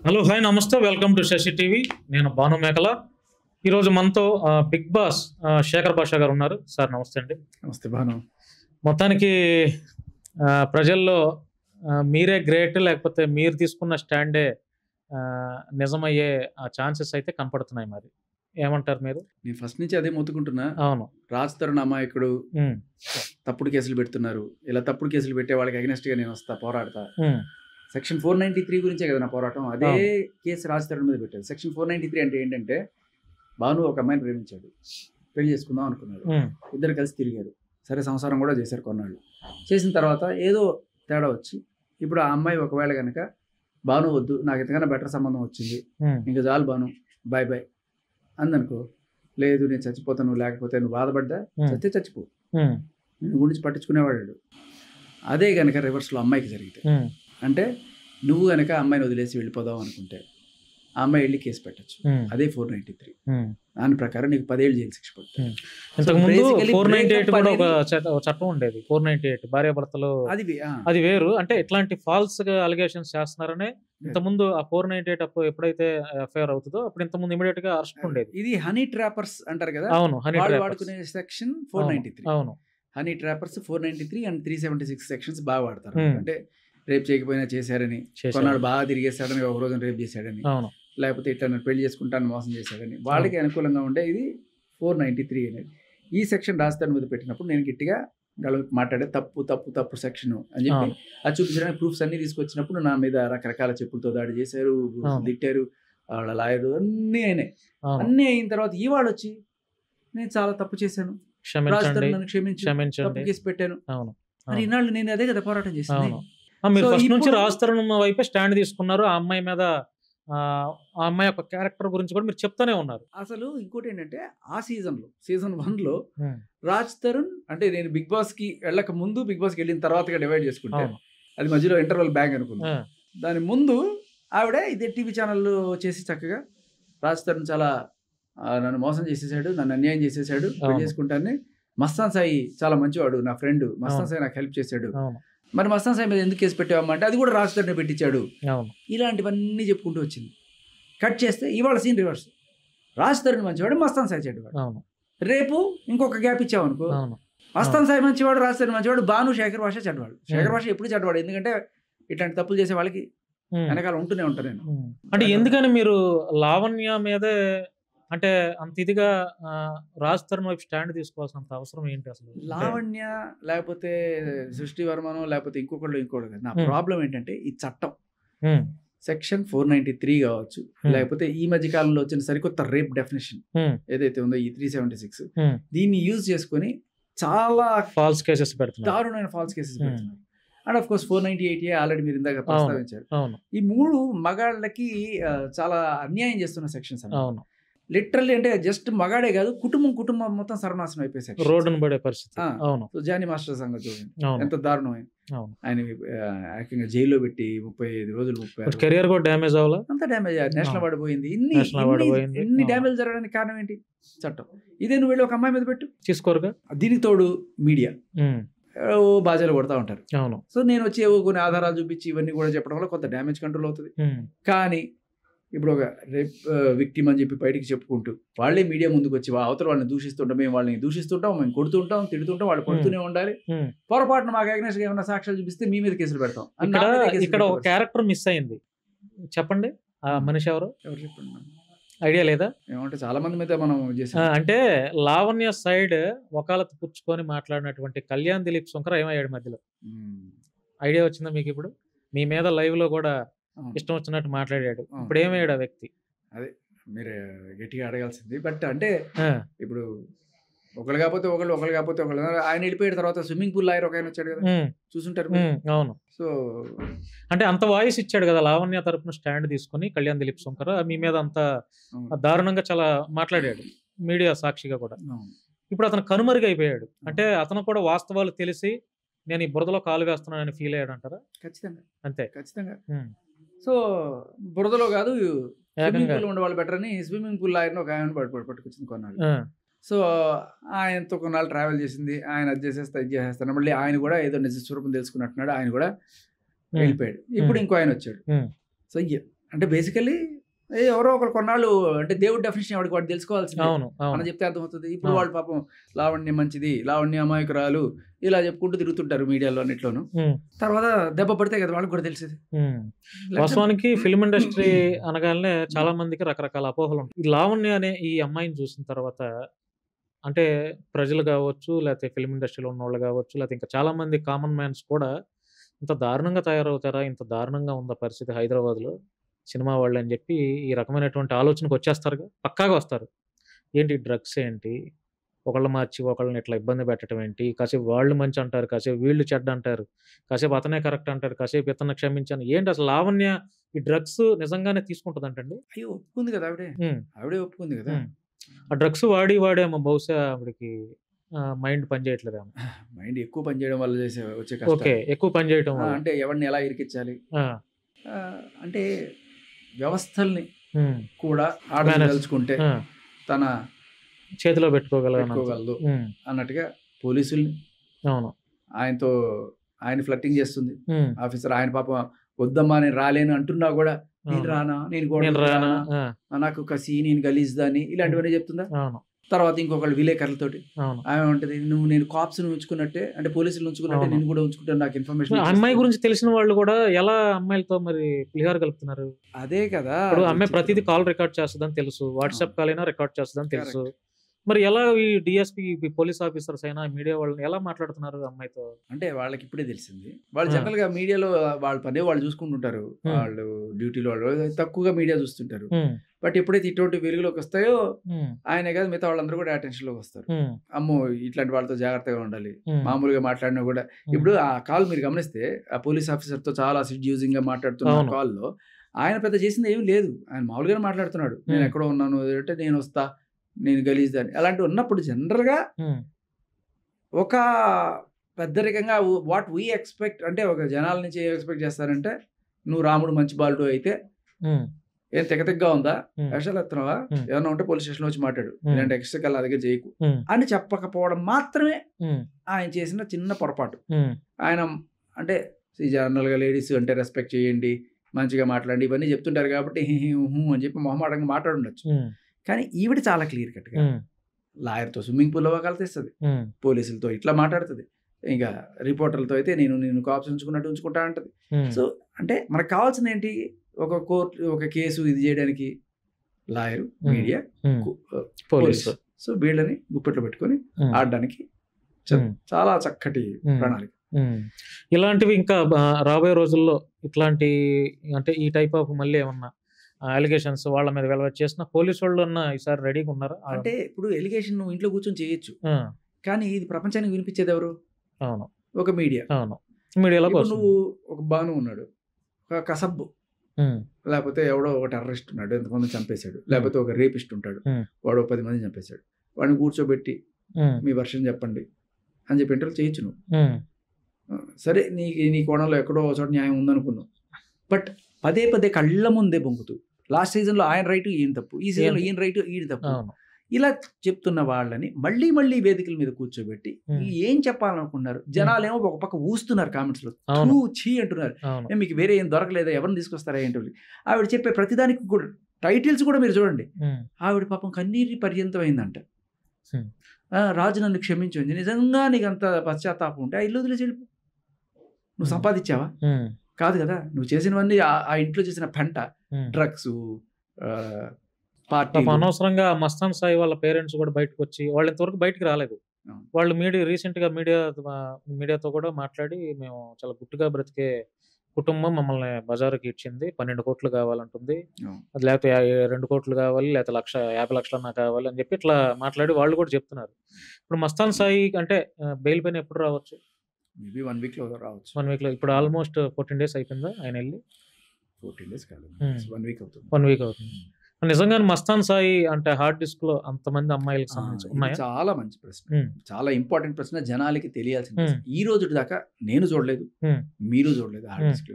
Hello hi నమస్తే welcome to Shashi TV. నేను భాను మేకల. ఈరోజు మనతో బిగ్ బాస్ శేఖర్ భాషా గారు ఉన్నారు. సార్ నమస్తే అండి. నమస్తే భాను. మొత్తానికి ప్రజల్లో మీరే గ్రేట్ లేకపోతే మీరు తీసుకున్న స్టాండే నిజమయ్యే ఛాన్సెస్ అయితే కనపడుతున్నాయి. మరి ఏమంటారు మీరు? నేను ఫస్ట్ నుంచి అదే మొత్తుకుంటున్నా. అవును, రాజ్ తరుణ్ అమాయకుడు, తప్పుడు కేసులు పెడుతున్నారు. ఇలా తప్పుడు కేసులు పెట్టే వాళ్ళకి అగెనెస్ట్ గా నేను వస్తా, పోరాడతా. సెక్షన్ 493 గురించే కదా నా పోరాటం. అదే కేసు రాజ్ తరుణ్ మీద పెట్టారు. సెక్షన్ 493 అంటే ఏంటంటే, భాను ఒక అమ్మాయిని ప్రేమించాడు, పెళ్లి చేసుకుందాం అనుకున్నాడు, ఇద్దరు కలిసి తిరిగారు, సరే సంసారం కూడా చేశారు కొన్నాళ్ళు. చేసిన తర్వాత ఏదో తేడా వచ్చి ఇప్పుడు ఆ అమ్మాయి ఒకవేళ కనుక భాను వద్దు, నాకు ఇంతకన్నా బెటర్ సంబంధం వచ్చింది, ఇంకా చాలు భాను, బాయ్ బాయ్ అందనుకో, లేదు నేను చచ్చిపోతాను, నువ్వు లేకపోతే నువ్వు బాధపడ్డా చస్తే చచ్చిపో, నేను గురించి పట్టించుకునేవాడు. అదే కనుక రివర్స్లో అమ్మాయికి జరిగితే, అంటే నువ్వు కనుక అమ్మాయిని వదిలేసి వెళ్ళిపోదాం అనుకుంటే ఆ అమ్మాయి వెళ్ళి కేసు పెట్టచ్చు. అదే 493. దాని ప్రకారం నీకు 10 ఏళ్ళు జైలు శిక్ష పడుతుంది. ఇంతకుముందు 498 కూడా ఒక చట్టం ఉండేది. 498 భార్యాభర్తలు, అది వేరు. అంటే ఇట్లాంటి ఫాల్స్ అలిగేషన్స్ చేస్తున్నారనే ఇంతకుముందు ఆ 498 అప్పుడు ఎప్పుడైతే ఎఫ్ఐఆర్ అవుతుందో అప్పుడు ఇంతకుముందు ఇమీడియట్ గా అరెస్ట్ ఉండేది. ఇది హనీ ట్రాపర్స్ అంటారు కదా. అవును, హనీ ట్రాపర్స్ వాడుకునే సెక్షన్ 493. అవును, హనీ ట్రాపర్స్ 493 అండ్ 376 సెక్షన్స్ బాగా వాడతారు. అంటే రేప్ చేయకపోయినా చేశారని, కొన్నాడు బాగా తిరిగేశాడని, ఒక రోజు రేప్ చేశాడని, లేకపోతే ఇట్లా పెళ్లి చేసుకుంటాను మోసం చేశాడని, వాళ్ళకి అనుకూలంగా ఉండే ఇది 493 అనేది. ఈ సెక్షన్ రాజధాని మీద పెట్టినప్పుడు నేను గట్టిగా మాట్లాడే తప్పు తప్పు తప్పు సెక్షన్ అని చెప్పి అది చూపించడానికి ప్రూఫ్స్ అన్ని తీసుకొచ్చినప్పుడు నా మీద రకరకాల చెప్పులతో దాడి చేశారు, తిట్టారు, వాళ్ళ లాయరు, అన్నీ అయినాయి. అన్నీ అయిన తర్వాత ఇవాళ వచ్చి నేను చాలా తప్పు చేశాను, రాజధాని నన్ను క్షమించు, తప్పు కేసు పెట్టాను. మరి ఇన్నాళ్ళు నేను అదే కదా పోరాటం చేశాను. మీరు ఫస్ట్ నుంచి రాజ్ తరుణ్ వైపే స్టాండ్ తీసుకున్నారు. ఆ అమ్మాయి మీద, ఆ అమ్మాయి యొక్క క్యారెక్టర్ గురించి కూడా మీరు చెప్తూనే ఉన్నారు. అసలు ఇంకోటి ఏంటంటే, ఆ సీజన్ 1లో రాజ్ తరుణ్, అంటే నేను బిగ్ బాస్ కి వెళ్ళక ముందు, బిగ్ బాస్ కి వెళ్ళిన తర్వాత డివైడ్ చేసుకుంటే, అది మధ్యలో ఇంటర్వల్ బ్యాంక్ అనుకున్నా. దాని ముందు ఆవిడ ఇదే టీవీ ఛానల్లో చేసి చక్కగా రాజ్ తరుణ్ చాలా నన్ను మోసం చేసేసాడు, నన్ను అన్యాయం చేసేసాడు, చేసుకుంటాను, మస్తాన్ సాయి చాలా మంచివాడు, నా ఫ్రెండ్ మస్తాన్ సాయి నాకు హెల్ప్ చేశాడు, మరి మస్తాన్ సాయి మీద ఎందుకు కేసు పెట్టావమ్మా అంటే అది కూడా రాజ్ తరుణ్ పెట్టించాడు, ఇలాంటివన్నీ చెప్పుకుంటూ వచ్చింది. కట్ చేస్తే ఇవాళ సీన్ రివర్స్. రాజ్ తరుణ్ మంచివాడు, మస్తాన్ సాయి చెడ్డవాడు. రేపు ఇంకొక గ్యాప్ ఇచ్చావనుకో, మస్తాన్ సాయి మంచివాడు, రాజ్ తరుణ్ మంచివాడు, భాను శేఖర్ భాష చెడ్డవాడు. శేఖర్ భాష ఎప్పుడు చెడ్డవాడు, ఎందుకంటే ఇట్లాంటి తప్పులు చేసే వాళ్ళకి వెనకాల ఉంటూనే ఉంటాను నేను. అంటే ఎందుకని మీరు లావణ్య మీదే అంటే అంత ఇదిగా రాజ్ తరుణ్ వైపు స్టాండ్ తీసుకోవాల్సినంత అవసరం ఏంటి అసలు? లావణ్య లేకపోతే సృష్టి వర్మనో లేకపోతే ఇంకొకళ్ళు కదా. నా ప్రాబ్లం ఏంటంటే ఈ చట్టం సెక్షన్ 493 కావచ్చు, లేకపోతే ఈ మధ్య కాలంలో వచ్చిన సరికొత్త రేప్ డెఫినేషన్ ఏదైతే ఉందో ఈ 376, దీన్ని యూజ్ చేసుకుని చాలా ఫాల్స్ కేసెస్ పెడుతున్నారు, దారుణమైన ఫాల్స్ కేసెస్ పెడుతున్నారు. అండ్ ఆఫ్ కోర్స్ 498 ఆల్రెడీ మీరు ఇందాక ప్రస్తావించారు. ఈ 3 మగాళ్ళకి చాలా అన్యాయం చేస్తున్న సెక్షన్స్. లిటరల్లీ అంటే జస్ట్ మగాడే కాదు, కుటుంబం మొత్తం సర్వనాశనం అయిపోయి రోడ్డును పడే పరిస్థితి. జానీ మాస్టర్ సంగతి చూడండి ఎంత దారుణమైన. ఆయన ఏకంగా జైల్లో పెట్టి 35 రోజులు, కెరియర్ కూడా డ్యామేజ్ అవ్వాలి, అంత డ్యామేజ్, నేషనల్ అవార్డు పోయింది. ఇన్ని డ్యామేజ్ జరగడానికి కారణం ఏంటి? చట్టం. ఇదే నువ్వు వెళ్ళి ఒక అమ్మాయి మీద పెట్టు, తీసుకోరుగా. దీనికి తోడు మీడియా బాజాలు కొడతా ఉంటారు. సో నేను వచ్చి కొన్ని ఆధారాలు చూపించి ఇవన్నీ కూడా చెప్పడం వల్ల కొంత డ్యామేజ్ కంట్రోల్ అవుతుంది. కానీ ఇప్పుడు ఒక రేప్ విక్టిమ్ అని చెప్పి బయటికి చెప్పుకుంటూ వాళ్ళే మీడియా ముందుకు వచ్చి అవతల వాళ్ళని దూషిస్తుంటాం, మేము వాళ్ళని దూషిస్తుంటాం, మేము కొడుతుంటాం, తిడుతుంటాం, వాళ్ళు కొడుతూనే ఉండాలి, పొరపాటున మాకు అగ్నెస్ట్ ఏమైనా సాక్ష్యాలు చూపిస్తే మీ మీద కేసులు పెడతాం. ఇక్కడ ఒక క్యారెక్టర్ మిస్ అయింది, చెప్పండి ఆ మనిషి ఎవరు చెప్పండి, ఐడియా లేదా? ఏమంటే చాలా మంది మీద మనం చేసాం. అంటే లావణ్య సైడ్ వకాలత్ పుచ్చుకొని మాట్లాడినటువంటి కళ్యాణ్ దిలీప్ శంకర్ ఏమయ్యాడు మధ్యలో? ఐడియా వచ్చిందా మీకు? ఇప్పుడు మీ మీద లైవ్ లో కూడా ఇష్టం వచ్చినట్టు మాట్లాడాడు. ఇప్పుడు ఏమయ్యాడు ఆ వ్యక్తి? అదే మీరు గట్టిగా అడగాల్సింది. బట్ అంటే ఇప్పుడు ఒకళ్ళు కాకపోతే ఒకళ్ళు ఆయన వెళ్ళిపోయిన తర్వాత స్విమ్మింగ్ పూల్ లాయర్ ఒక ఆయన వచ్చాడు కదా, చూసుంటారు. అవును. సో అంటే అంత వాయిస్ ఇచ్చాడు కదా లావణ్య తరపున స్టాండ్ తీసుకుని కళ్యాణ్ దిలీప్ శంకర్, మీ మీద అంత దారుణంగా చాలా మాట్లాడాడు మీడియా సాక్షిగా కూడా. ఇప్పుడు అతను కనుమరుగైపోయాడు. అంటే అతను కూడా వాస్తవాలు తెలిసి నేను ఈ బురదలో కాలు వేస్తున్నానని ఫీల్ అయ్యాడు అంటారా? ఖచ్చితంగా, అంతే, ఖచ్చితంగా. సో బురదలో కాదు, స్విమ్మింగ్ పూల్ ఉండే వాళ్ళు బెటర్ అని స్విమ్మింగ్ పూల్ లాయర్ని ఒక ఆయన పట్టుకొచ్చింది కొన్నాళ్ళు. సో ఆయనతో కొన్నాళ్ళు ట్రావెల్ చేసింది, ఆయన అది చేసేస్తాను, మళ్ళీ ఆయన కూడా ఏదో నిజ స్వరూపం తెలుసుకున్నట్టున్నాడు, ఆయన కూడా వెళ్ళిపోయాడు. ఇప్పుడు ఇంకో ఆయన వచ్చాడు. సో అంటే బేసికలీ ఎవరో ఒకరు కొన్నాళ్ళు అంటే దేవుడి డెఫినేషన్ ఎవరికి వాడు తెలుసుకోవాల్సింది. అవును అవును మనం చెప్తే అర్థమవుతుంది. ఇప్పుడు అవును. వాళ్ళు పాపం లావణ్య మంచిది, లావణ్య అమాయకురాలు ఇలా చెప్పుకుంటూ తిరుగుతుంటారు మీడియాలో అన్నిట్లోనూ. ఉమ్, తర్వాత దెబ్బ పడితే కదా వాళ్ళకి కూడా తెలిసేది. ఉమ్. వాస్తవానికి ఫిల్మ్ ఇండస్ట్రీ అనగానే చాలా మందికి రకరకాల అపోహలు ఉంటాయి. ఈ లావణ్య అనే ఈ అమ్మాయిని చూసిన తర్వాత అంటే ప్రజలు కావచ్చు, లేకపోతే ఫిల్మ్ ఇండస్ట్రీలో ఉన్నోళ్ళు కావచ్చు, లేకపోతే ఇంకా చాలా మంది కామన్ మ్యాన్స్ కూడా ఇంత దారుణంగా తయారవుతారా, ఇంత దారుణంగా ఉందా పరిస్థితి హైదరాబాద్లో సినిమా వాళ్ళు అని చెప్పి ఈ రకమైనటువంటి ఆలోచనకు వచ్చేస్తారుగా, పక్కాగా వస్తారు. ఏంటి డ్రగ్స్ ఏంటి, ఒకళ్ళు మార్చి ఒకళ్ళని ఇట్లా ఇబ్బంది పెట్టడం ఏంటి, కాసేపు వాళ్ళు మంచి అంటారు, కాసేపు వీళ్ళు చెడ్డ అంటారు, కాసేపు అతనే కరెక్ట్ అంటారు, కాసేపు ఇతను క్షమించాను. ఏంటి అసలు లావణ్య ఈ డ్రగ్స్ నిజంగానే తీసుకుంటుందంటండి? అయ్యో ఒప్పుకుంది కదా ఆవిడే, ఆవిడే ఒప్పుకుంది కదా. ఆ డ్రగ్స్ వాడి వాడేమో బహుశా ఆవిడకి మైండ్ పని చేయట్లేదేమో. మైండ్ ఎక్కువ పని చేయడం వల్ల వచ్చే ఓకే, కష్టం. ఎక్కువ పని చేయటం వల్ల. అంటే ఎవరిని ఎలా ఇరికించాలి, ఆ, అంటే వ్యవస్థల్ని ఉమ్, కూడా Manage. ఆడదలుచుకుంటే ఆ, తన చేతిలో పెట్టుకోగలను. పెట్టుకోగలదు అన్నట్టుగా పోలీసుల్ని అవును. ఆయన ఫ్లట్టింగ్ చేస్తుంది. ఉమ్, ఆఫీసర్ ఆయన పాపం వద్దమ్మా నేను రాలేను అంటున్నా కూడా నేను అవును. రానా, నేను నేను గోడకు రానా. రానా, నాకు కసి, నేను గలీజ్దాని ఇలాంటివన్నీ చెప్తుందా. అవును తర్వాత ఇంకొకళ్ళు విలేకరులతోటి అవును. ఆమె ఉంటుంది, నేను కాప్స్ ఉంచుకున్నట్టే అంటే పోలీసులు ఉంచుకున్నట్టే అవును. నేను కూడా ఉంచుకుంటాను, నాకు ఇన్ఫర్మేషన్ ఆ అమ్మాయి గురించి తెలిసిన వాళ్ళు కూడా ఎలా అమ్మాయిలతో మరి పులిహార కలుపుతున్నారు? అదే కదా. ఇప్పుడు అమ్మాయి ప్రతిదీ కాల్ రికార్డ్ చేస్తుందని తెలుసు, వాట్సాప్ కాల్ అయినా రికార్డ్ చేస్తుందని తెలుసు. మరి ఎలా ఈ డిఎస్పీ పోలీస్ ఆఫీసర్స్ అయినా మీడియా వాళ్ళని ఎలా మాట్లాడుతున్నారు అమ్మాయితో? అంటే వాళ్ళకి ఇప్పుడే తెలిసింది. వాళ్ళు జనరల్ గా మీడియాలో వాళ్ళ పనే వాళ్ళు చూసుకుంటుంటారు, వాళ్ళు డ్యూటీలో వాళ్ళు తక్కువగా మీడియా చూస్తుంటారు. బట్ ఎప్పుడైతే ఇటువంటి వెలుగులోకి వస్తాయో ఆయనే కాదు మిగతా వాళ్ళందరూ కూడా అటెన్షన్ లోకి వస్తారు. అమ్మో ఇట్లాంటి వాళ్ళతో జాగ్రత్తగా ఉండాలి, మామూలుగా మాట్లాడినా కూడా. ఇప్పుడు ఆ కాల్ మీరు గమనిస్తే ఆ పోలీస్ ఆఫీసర్ తో చాలా సెడ్యూసింగ్ గా మాట్లాడుతున్న కాల్లో ఆయన పెద్ద చేసింది ఏమీ లేదు, ఆయన మామూలుగానే మాట్లాడుతున్నాడు. నేను ఎక్కడో ఉన్నాను అంటే నేను వస్తా, నేను గలీజ్దాన్ని అలాంటివి ఉన్నప్పుడు జనరల్గా ఒక పెద్దరికంగా వాట్ వీ ఎక్స్పెక్ట్ అంటే ఒక జనాల నుంచి ఏం ఎక్స్పెక్ట్ చేస్తారంటే, నువ్వు రాముడు మంచి బాలుడు అయితే ఏం తెగతిగ్గా ఉందా, వేషాలు ఎత్తున్నావా, ఏమన్నా ఉంటే పోలీస్ స్టేషన్లో వచ్చి మాట్లాడు, ఇలాంటి ఎక్స్ట్రా కల్లా దగ్గర చేయకు అని చెప్పకపోవడం మాత్రమే ఆయన చేసిన చిన్న పొరపాటు. ఆయన అంటే జనరల్గా లేడీస్ అంటే రెస్పెక్ట్ చేయండి, మంచిగా మాట్లాడండి ఇవన్నీ చెప్తుంటారు కాబట్టి అని చెప్పి మొహమాటంగా మాట్లాడుండొచ్చు. కానీ ఈవిడ చాలా క్లియర్ కట్గా లాయర్తో స్విమ్మింగ్ పూల్లో కలితేస్తుంది, పోలీసులతో ఇట్లా మాట్లాడుతుంది, ఇంకా రిపోర్టర్లతో అయితే నేను కాప్స్ ఉంచుకున్నట్టు ఉంచుకుంటా అంటది. సో అంటే మనకు కావాల్సింది ఏంటి, ఒక కోర్టు ఒక కేసు ఇది చేయడానికి లాయరు, మీడియా, పోలీసు. సో వీళ్ళని గుప్పెట్లో పెట్టుకొని ఆడడానికి చాలా చక్కటి ప్రణాళిక. ఇలాంటివి ఇంకా రాబోయే రోజుల్లో ఇట్లాంటి అంటే ఈ టైప్ ఆఫ్ మళ్ళీ ఏమన్నా అలిగేషన్స్ వాళ్ళ మీద వెలవెట్ చేసిన పోలీసు వాళ్ళు ఉన్న ఈసారి రెడీగా ఉన్నారా? అంటే ఇప్పుడు ఎలిగేషన్ నువ్వు ఇంట్లో కూర్చొని చేయొచ్చు, కానీ ఇది ప్రపంచానికి వినిపించేది ఎవరు? అవును, ఒక మీడియా. అవును, మీడియాలో. నువ్వు ఒక బాను ఉన్నాడు, ఒక కసబ్బు, లేకపోతే ఎవడో ఒక టెర్రరిస్ట్ ఉన్నాడు, ఎంతమంది చంపేశాడు, లేకపోతే ఒక రేపిస్ట్ ఉంటాడు, వాడు 10 మంది చంపేశాడు, వాడిని కూర్చోబెట్టి మీ వర్షన్ చెప్పండి అని చెప్పి ఇంటర్వ్యూ చేయొచ్చు నువ్వు. సరే నీ కోణంలో ఎక్కడో చోట న్యాయం ఉందనుకుందాం, బట్ పదే పదే కళ్ళ ముందే బొంకుతూ లాస్ట్ సీజన్లో ఆయన రైటు ఈయన తప్పు, ఈ సీజన్లో ఈయన రైటు ఈయన తప్పు, ఇలా చెప్తున్న వాళ్ళని మళ్ళీ మళ్ళీ వేదికల మీద కూర్చోబెట్టి ఏం చెప్పాలనుకున్నారు? జనాలేమో ఒక పక్క ఊస్తున్నారు, కామెంట్స్ లో చీ అంటున్నారు, మీకు వేరే ఏం దొరకలేదా, ఎవరిని తీసుకొస్తారా ఏంటి. ఆవిడ చెప్పే ప్రతిదానికి కూడా టైటిల్స్ కూడా మీరు చూడండి, ఆవిడ పాపం కన్నీటి పర్యంతం అయిందంట. రాజు నన్ను క్షమించింది, నిజంగా నీకు అంత పశ్చాత్తాపం ఉంటే ఆ ఇల్లు వదిలేసి వెళ్ళిపో. నువ్వు సంపాదించావా? కాదు కదా, నువ్వు చేసినవన్నీ ఆ ఇంట్లో చేసిన పెంట, డ్రగ్స్, పార్టీ. అనవసరంగా మస్తాన్ సాయి వాళ్ళ పేరెంట్స్ కూడా బయటకు వచ్చి, వాళ్ళు ఇంతవరకు బయటకు రాలేదు. వాళ్ళు రీసెంట్గా మీడియాతో కూడా మాట్లాడి, మేము చాలా గుట్టుగా బ్రతికే కుటుంబం మమ్మల్ని బజారుకి ఇచ్చింది, 12 కోట్లు కావాలంటుంది, అది లేకపోతే 2 కోట్లు కావాలి, లేకపోతే 50 లక్షలన్నా కావాలి అని చెప్పి ఇట్లా మాట్లాడి వాళ్ళు కూడా చెప్తున్నారు. ఇప్పుడు మస్తాన్ సాయి అంటే బెయిల్ పైన ఎప్పుడు రావచ్చు? మేబీ 1 వీక్లో రావచ్చు. 1 వీక్లో. ఇప్పుడు ఆల్మోస్ట్ 14 days అయిపోయిందా ఆయన వెళ్ళి? 14 days కాదు, 1 వీక్ అవుతుంది. 1 వీక్ అవుతుంది. నిజంగానే మస్తాన్ సాయి అంటే హార్డ్ డిస్క్ లో అంతమంది అమ్మాయిలకు సంబంధించి ఉన్నాయా? చాలా మంచి ప్రశ్న, చాలా ఇంపార్టెంట్ ప్రశ్న, జనాలకి తెలియాల్సిన ప్రశ్న. ఈ రోజు దాకా నేను చూడలేదు, మీరు చూడలేదు హార్డ్ డిస్క్.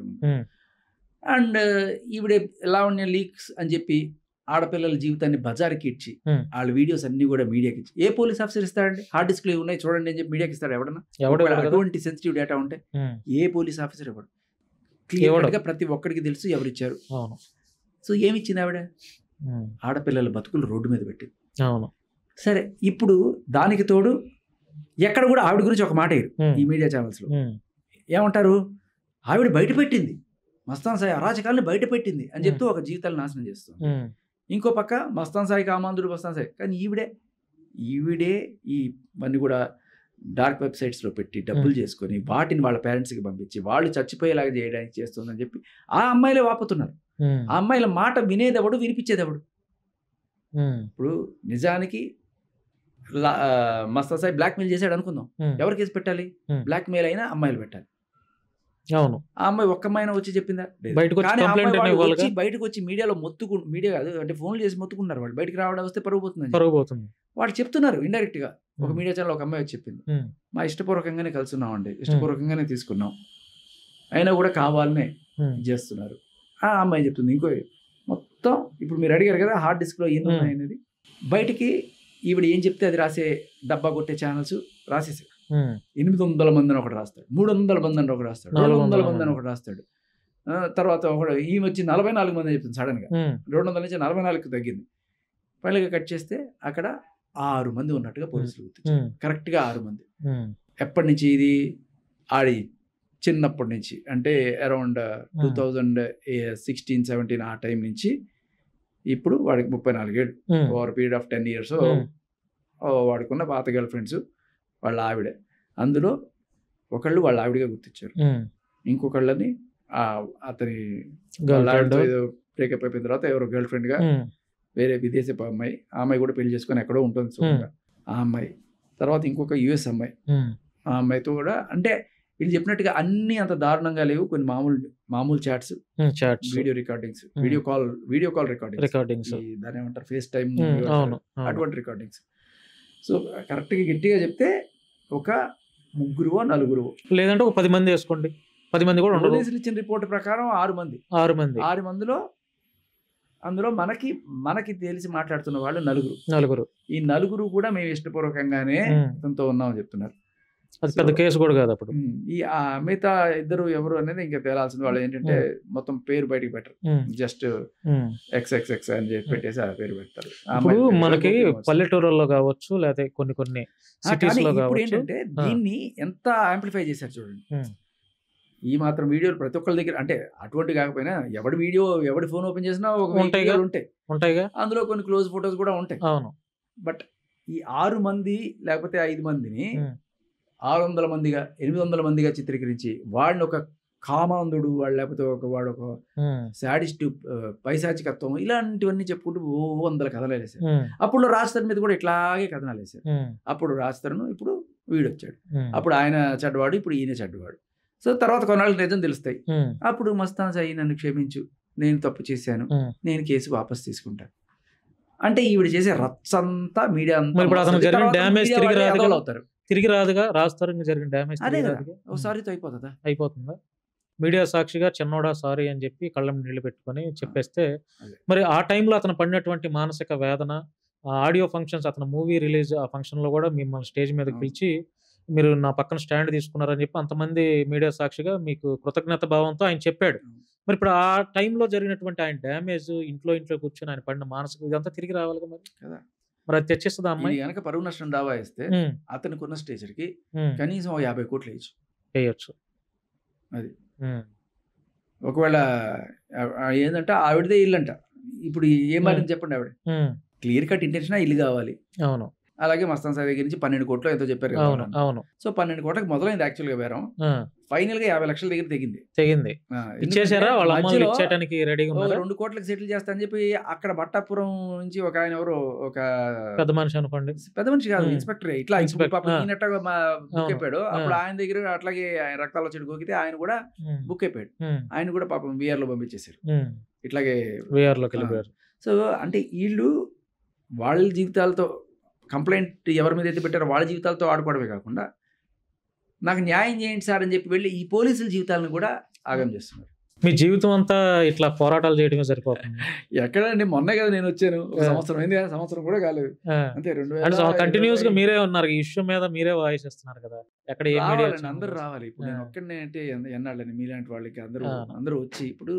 అండ్ ఈవిడే లావణ్య లీక్స్ అని చెప్పి ఆడపిల్లల జీవితాన్ని బజార్కి ఇచ్చి వాళ్ళ వీడియోస్ అన్ని కూడా మీడియాకి ఇచ్చి, ఏ పోలీస్ ఆఫీసర్ ఇస్తాడండి? హార్డ్ డిస్క్ లో ఉన్నాయి చూడండి అని చెప్పి మీడియాకి ఇస్తాడు ఎవడన్నా? అటువంటి సెన్సిటివ్ డేటా ఉంటే ఏ పోలీస్ ఆఫీసర్ ఎవడు? క్లియర్ గా ప్రతి ఒక్కడికి తెలుసు ఎవరిచ్చారు. సో ఏమి ఇచ్చింది ఆవిడ? ఆడపిల్లల బతుకులు రోడ్డు మీద పెట్టింది. అవును. సరే, ఇప్పుడు దానికి తోడు ఎక్కడ కూడా ఆవిడ గురించి ఒక మాట వేయరు ఈ మీడియా ఛానల్స్లో. ఏమంటారు? ఆవిడ బయట పెట్టింది, మస్తాన్ సాయి అరాచకాలను బయట పెట్టింది అని చెప్తూ ఒక జీవితాలు నాశనం చేస్తుంది. ఇంకో పక్క మస్తాన్ సాయి కామాంధుడు మస్తాన్ సాయి, కానీ ఈవిడే ఇవన్నీ కూడా డార్క్ వెబ్సైట్స్లో పెట్టి డబ్బులు చేసుకొని వాటిని వాళ్ళ పేరెంట్స్కి పంపించి వాళ్ళు చచ్చిపోయేలాగా చేయడానికి చేస్తుందని చెప్పి ఆ అమ్మాయిలే వాపుతున్నారు. ఆ అమ్మాయిల మాట వినేదెవడు, వినిపించేదెవడు? ఇప్పుడు నిజానికి మస్తాన్ సాయి బ్లాక్మెయిల్ చేశాడు అనుకుందాం, ఎవరు కేసు పెట్టాలి? బ్లాక్మెయిల్ అయినా అమ్మాయిలు పెట్టాలి. అవును. ఆ అమ్మాయి ఒక్క అమ్మాయినా వచ్చి చెప్పిందా? బయటకు వచ్చి మీడియాలో మీడియా కాదు అంటే ఫోన్లు చేసి మొత్తుకున్నారు. వాళ్ళు బయటకు రావడం వస్తే పరుగు పోతుంది. వాళ్ళు చెప్తున్నారు ఇండైరెక్ట్ గా. ఒక మీడియా ఛానల్ ఒక అమ్మాయి వచ్చి చెప్పింది, మా ఇష్టపూర్వకంగానే కలుసున్నామండి, ఇష్టపూర్వకంగానే తీసుకున్నాం, అయినా కూడా కావాలనే చేస్తున్నారు. ఆ అమ్మాయి చెప్తుంది. ఇంకో మొత్తం ఇప్పుడు మీరు అడిగారు కదా హార్డ్ డిస్క్ లో ఎన్ని ఉన్నాయి అనేది, బయటికి ఈవిడ ఏం చెప్తే అది రాసే డబ్బా కొట్టే ఛానల్స్ రాసేసారు. 800 మంది అని ఒకటి రాస్తాడు, 300 మంది అని ఒకటి రాస్తాడు, 400 మంది అని ఒకటి రాస్తాడు. తర్వాత ఒకటి ఈమె వచ్చి 44 మంది అని చెప్తుంది. సడన్ గా 200 నుంచి 44కి తగ్గింది. ఫైనల్గా కట్ చేస్తే అక్కడ 6 మంది ఉన్నట్టుగా పోలీసులు గుర్తించారు. కరెక్ట్గా 6 మంది. ఎప్పటి నుంచి ఇది? ఆడి చిన్నప్పటి నుంచి, అంటే అరౌండ్ 2016-17 ఆ టైం నుంచి ఇప్పుడు వాడికి 34 ఏళ్ళు. ఓవర్ పీరియడ్ ఆఫ్ 10 years వాడుకున్న పాత గర్ల్ ఫ్రెండ్స్ వాళ్ళ ఆవిడే. అందులో ఒకళ్ళు వాళ్ళ ఆవిడగా గుర్తించారు, ఇంకొకళ్ళని అతని బ్రేకప్ అయిపోయిన తర్వాత ఎవరో గర్ల్ ఫ్రెండ్ గా వేరే విదేశీ అమ్మాయి, ఆ అమ్మాయి కూడా పెళ్లి చేసుకొని ఎక్కడో ఉంటుంది సుఖంగా ఆ అమ్మాయి. తర్వాత ఇంకొక యుఎస్ అమ్మాయి, ఆ అమ్మాయితో కూడా అంటే వీళ్ళు చెప్పినట్టుగా అన్ని అంత దారుణంగా లేవు. కొన్ని మామూలు chats, video recordings, video call recordings, దాని ఏమంటారు ఫేస్ టైమ్, అటువంటి రికార్డింగ్స్. సో కరెక్ట్గా గట్టిగా చెప్తే ఒక 3-4 లేదంటే ఒక 10 మంది వేసుకోండి, 10 మంది కూడా పోలీసులు ఇచ్చిన రిపోర్ట్ ప్రకారం 6 మంది. 6 మందిలో అందులో మనకి తెలిసి మాట్లాడుతున్న వాళ్ళు 4. ఈ 4 కూడా మేము ఇష్టపూర్వకంగానే అతనితో ఉన్నామని చెప్తున్నారు. అది పెద్ద కేసు కూడా కాదు అప్పుడు. ఈ మిగతా 2 ఎవరు అనేది ఇంకా తేలాల్సింది. వాళ్ళు ఏంటంటే మొత్తం పేరు బయటకు పెట్టరు, జస్ట్ XXX అని చెప్పి పెట్టేసి ఆ పేరు పెడతారు. ఇప్పుడు మనకి పల్లెటూరులో కావచ్చు లేకపోతే కొన్ని సిటీస్ లో కావచ్చు, ఏంటంటే దీన్ని ఎంత యాంప్లిఫై చేశారు చూడండి. ఈ మాత్రం వీడియోలు ప్రతి ఒక్కరి దగ్గర, అంటే అటువంటి కాకపోయినా ఎవడి ఫోన్ ఓపెన్ చేసినా ఒక ఉంటాయి, అందులో కొన్ని క్లోజ్ ఫొటోస్ కూడా ఉంటాయి. బట్ ఈ 6 మంది లేకపోతే 5 మందిని 600 మందిగా 800 మందిగా చిత్రీకరించి వాడిని ఒక కామాంధుడు, వాడు లేకపోతే వాడు ఒక శాడిస్ట్, పైశాచికత్వం, ఇలాంటివన్నీ చెప్పుకుంటూ 100 కథలు వేసారు. అప్పుడు రాజ్ మీద కూడా ఇట్లాగే కథనాలు వేసారు. అప్పుడు రాజ్ తరుణ్, ఇప్పుడు వీడు వచ్చాడు. అప్పుడు ఆయన చెడ్డవాడు, ఇప్పుడు ఈయన చెడ్డవాడు. సో తర్వాత కొన్నాళ్ళకి నిజం తెలుస్తాయి. అప్పుడు మస్తాన్ సాయి నన్ను క్షమించు, నేను తప్పు చేశాను, నేను కేసు వాపస్ తీసుకుంటాను అంటే ఈవిడ చేసే రచ్చంతా మీడియా అవుతారు. తిరిగి రాదుగా రాస్తారు, జరిగిన డ్యామేజ్ ఒకసారితో అయిపోతుందా? మీడియా సాక్షిగా చిన్నోడా సారీ అని చెప్పి కళ్ళం నీళ్లు పెట్టుకొని చెప్పేస్తే, మరి ఆ టైంలో అతను పడినటువంటి మానసిక వేదన, ఆడియో ఫంక్షన్స్, అతను మూవీ రిలీజ్ ఆ ఫంక్షన్ లో కూడా మిమ్మల్ని స్టేజ్ మీదకి పిలిచి మీరు నా పక్కన స్టాండ్ తీసుకున్నారని చెప్పి అంతమంది మీడియా సాక్షిగా మీకు కృతజ్ఞత భావంతో ఆయన చెప్పాడు. మరి ఇప్పుడు ఆ టైంలో జరిగినటువంటి ఆయన డ్యామేజ్, ఇంట్లో కూర్చొని ఆయన పడిన మానసిక ఇదంతా తిరిగి రావాలి మరి కదా. మరి అది తెచ్చిస్తుంది అమ్మాయి కనుక పరువు నష్టం దావా వేస్తే అతనికి ఉన్న స్టేజ్కి కనీసం 50 కోట్లు వేయచ్చు. అది ఒకవేళ ఏంటంటే ఆవిడదే ఇల్లు అంట. ఇప్పుడు ఏం మారింది చెప్పండి? ఆవిడ క్లియర్ కట్ ఇంటెన్షన్ ఇల్లు కావాలి. అవును. అలాగే మస్తాన్ సాయి దగ్గర నుంచి 12 కోట్లు ఎంతో చెప్పారు కదా. సో 12 కోట్లకి మొదలైంది యాక్చువల్ గా బేరం. ఫైనల్ గా 50 లక్షల దగ్గర తెగింది. ఇచ్చేసారా? వాళ్ళ అమ్మలు ఇచ్చేయడానికి రెడీగా ఉన్నారు. 2 కోట్లకి సెటిల్ చేస్తా అని చెప్పి అక్కడ బట్టాపురం నుంచి ఒక ఆయన ఎవరో ఒక పెద్ద మనిషి అనుకోండి, పెద్ద మనిషి కాదు, ఇన్స్పెక్టర్, ఇట్లా ఈయనట్టుగా బుక్ అయిపోయాడు. అప్పుడు ఆయన దగ్గర అట్లాగే ఆయన రక్తాల చెడు గోకితే ఆయన కూడా బుక్ అయిపోయాడు. ఆయన కూడా పాపం VR లో పంపించేశారు. ఇట్లాగే VR లోకి వెళ్ళిపోయారు. సో అంటే వీళ్ళు వాళ్ళ జీవితాలతో కంప్లైంట్ ఎవరి మీద అయితే పెట్టారో వాళ్ళ జీవితాలతో ఆడుకోవడమే కాకుండా నాకు న్యాయం చేయండి సార్ అని చెప్పి వెళ్ళి ఈ పోలీసుల జీవితాలను కూడా ఆగం చేస్తున్నారు. మీ జీవితం అంతా ఇట్లా పోరాటాలు చేయడమే సరిపోతుంది. ఎక్కడండి, మొన్నే కదా నేను వచ్చాను, సంవత్సరం అయింది, సంవత్సరం కూడా కాలేదు అంతే. కంటిన్యూస్ గా మీరే ఉన్నారు, ఈ ఇష్యూ మీద మీరే వాయిస్ ఇస్తున్నారు కదా. ఎక్కడ అందరూ రావాలి. ఇప్పుడు నేను ఒక్కడనే అంటే ఎన్నాళ్ళని మీలాంటి వాళ్ళకి అందరూ వచ్చి ఇప్పుడు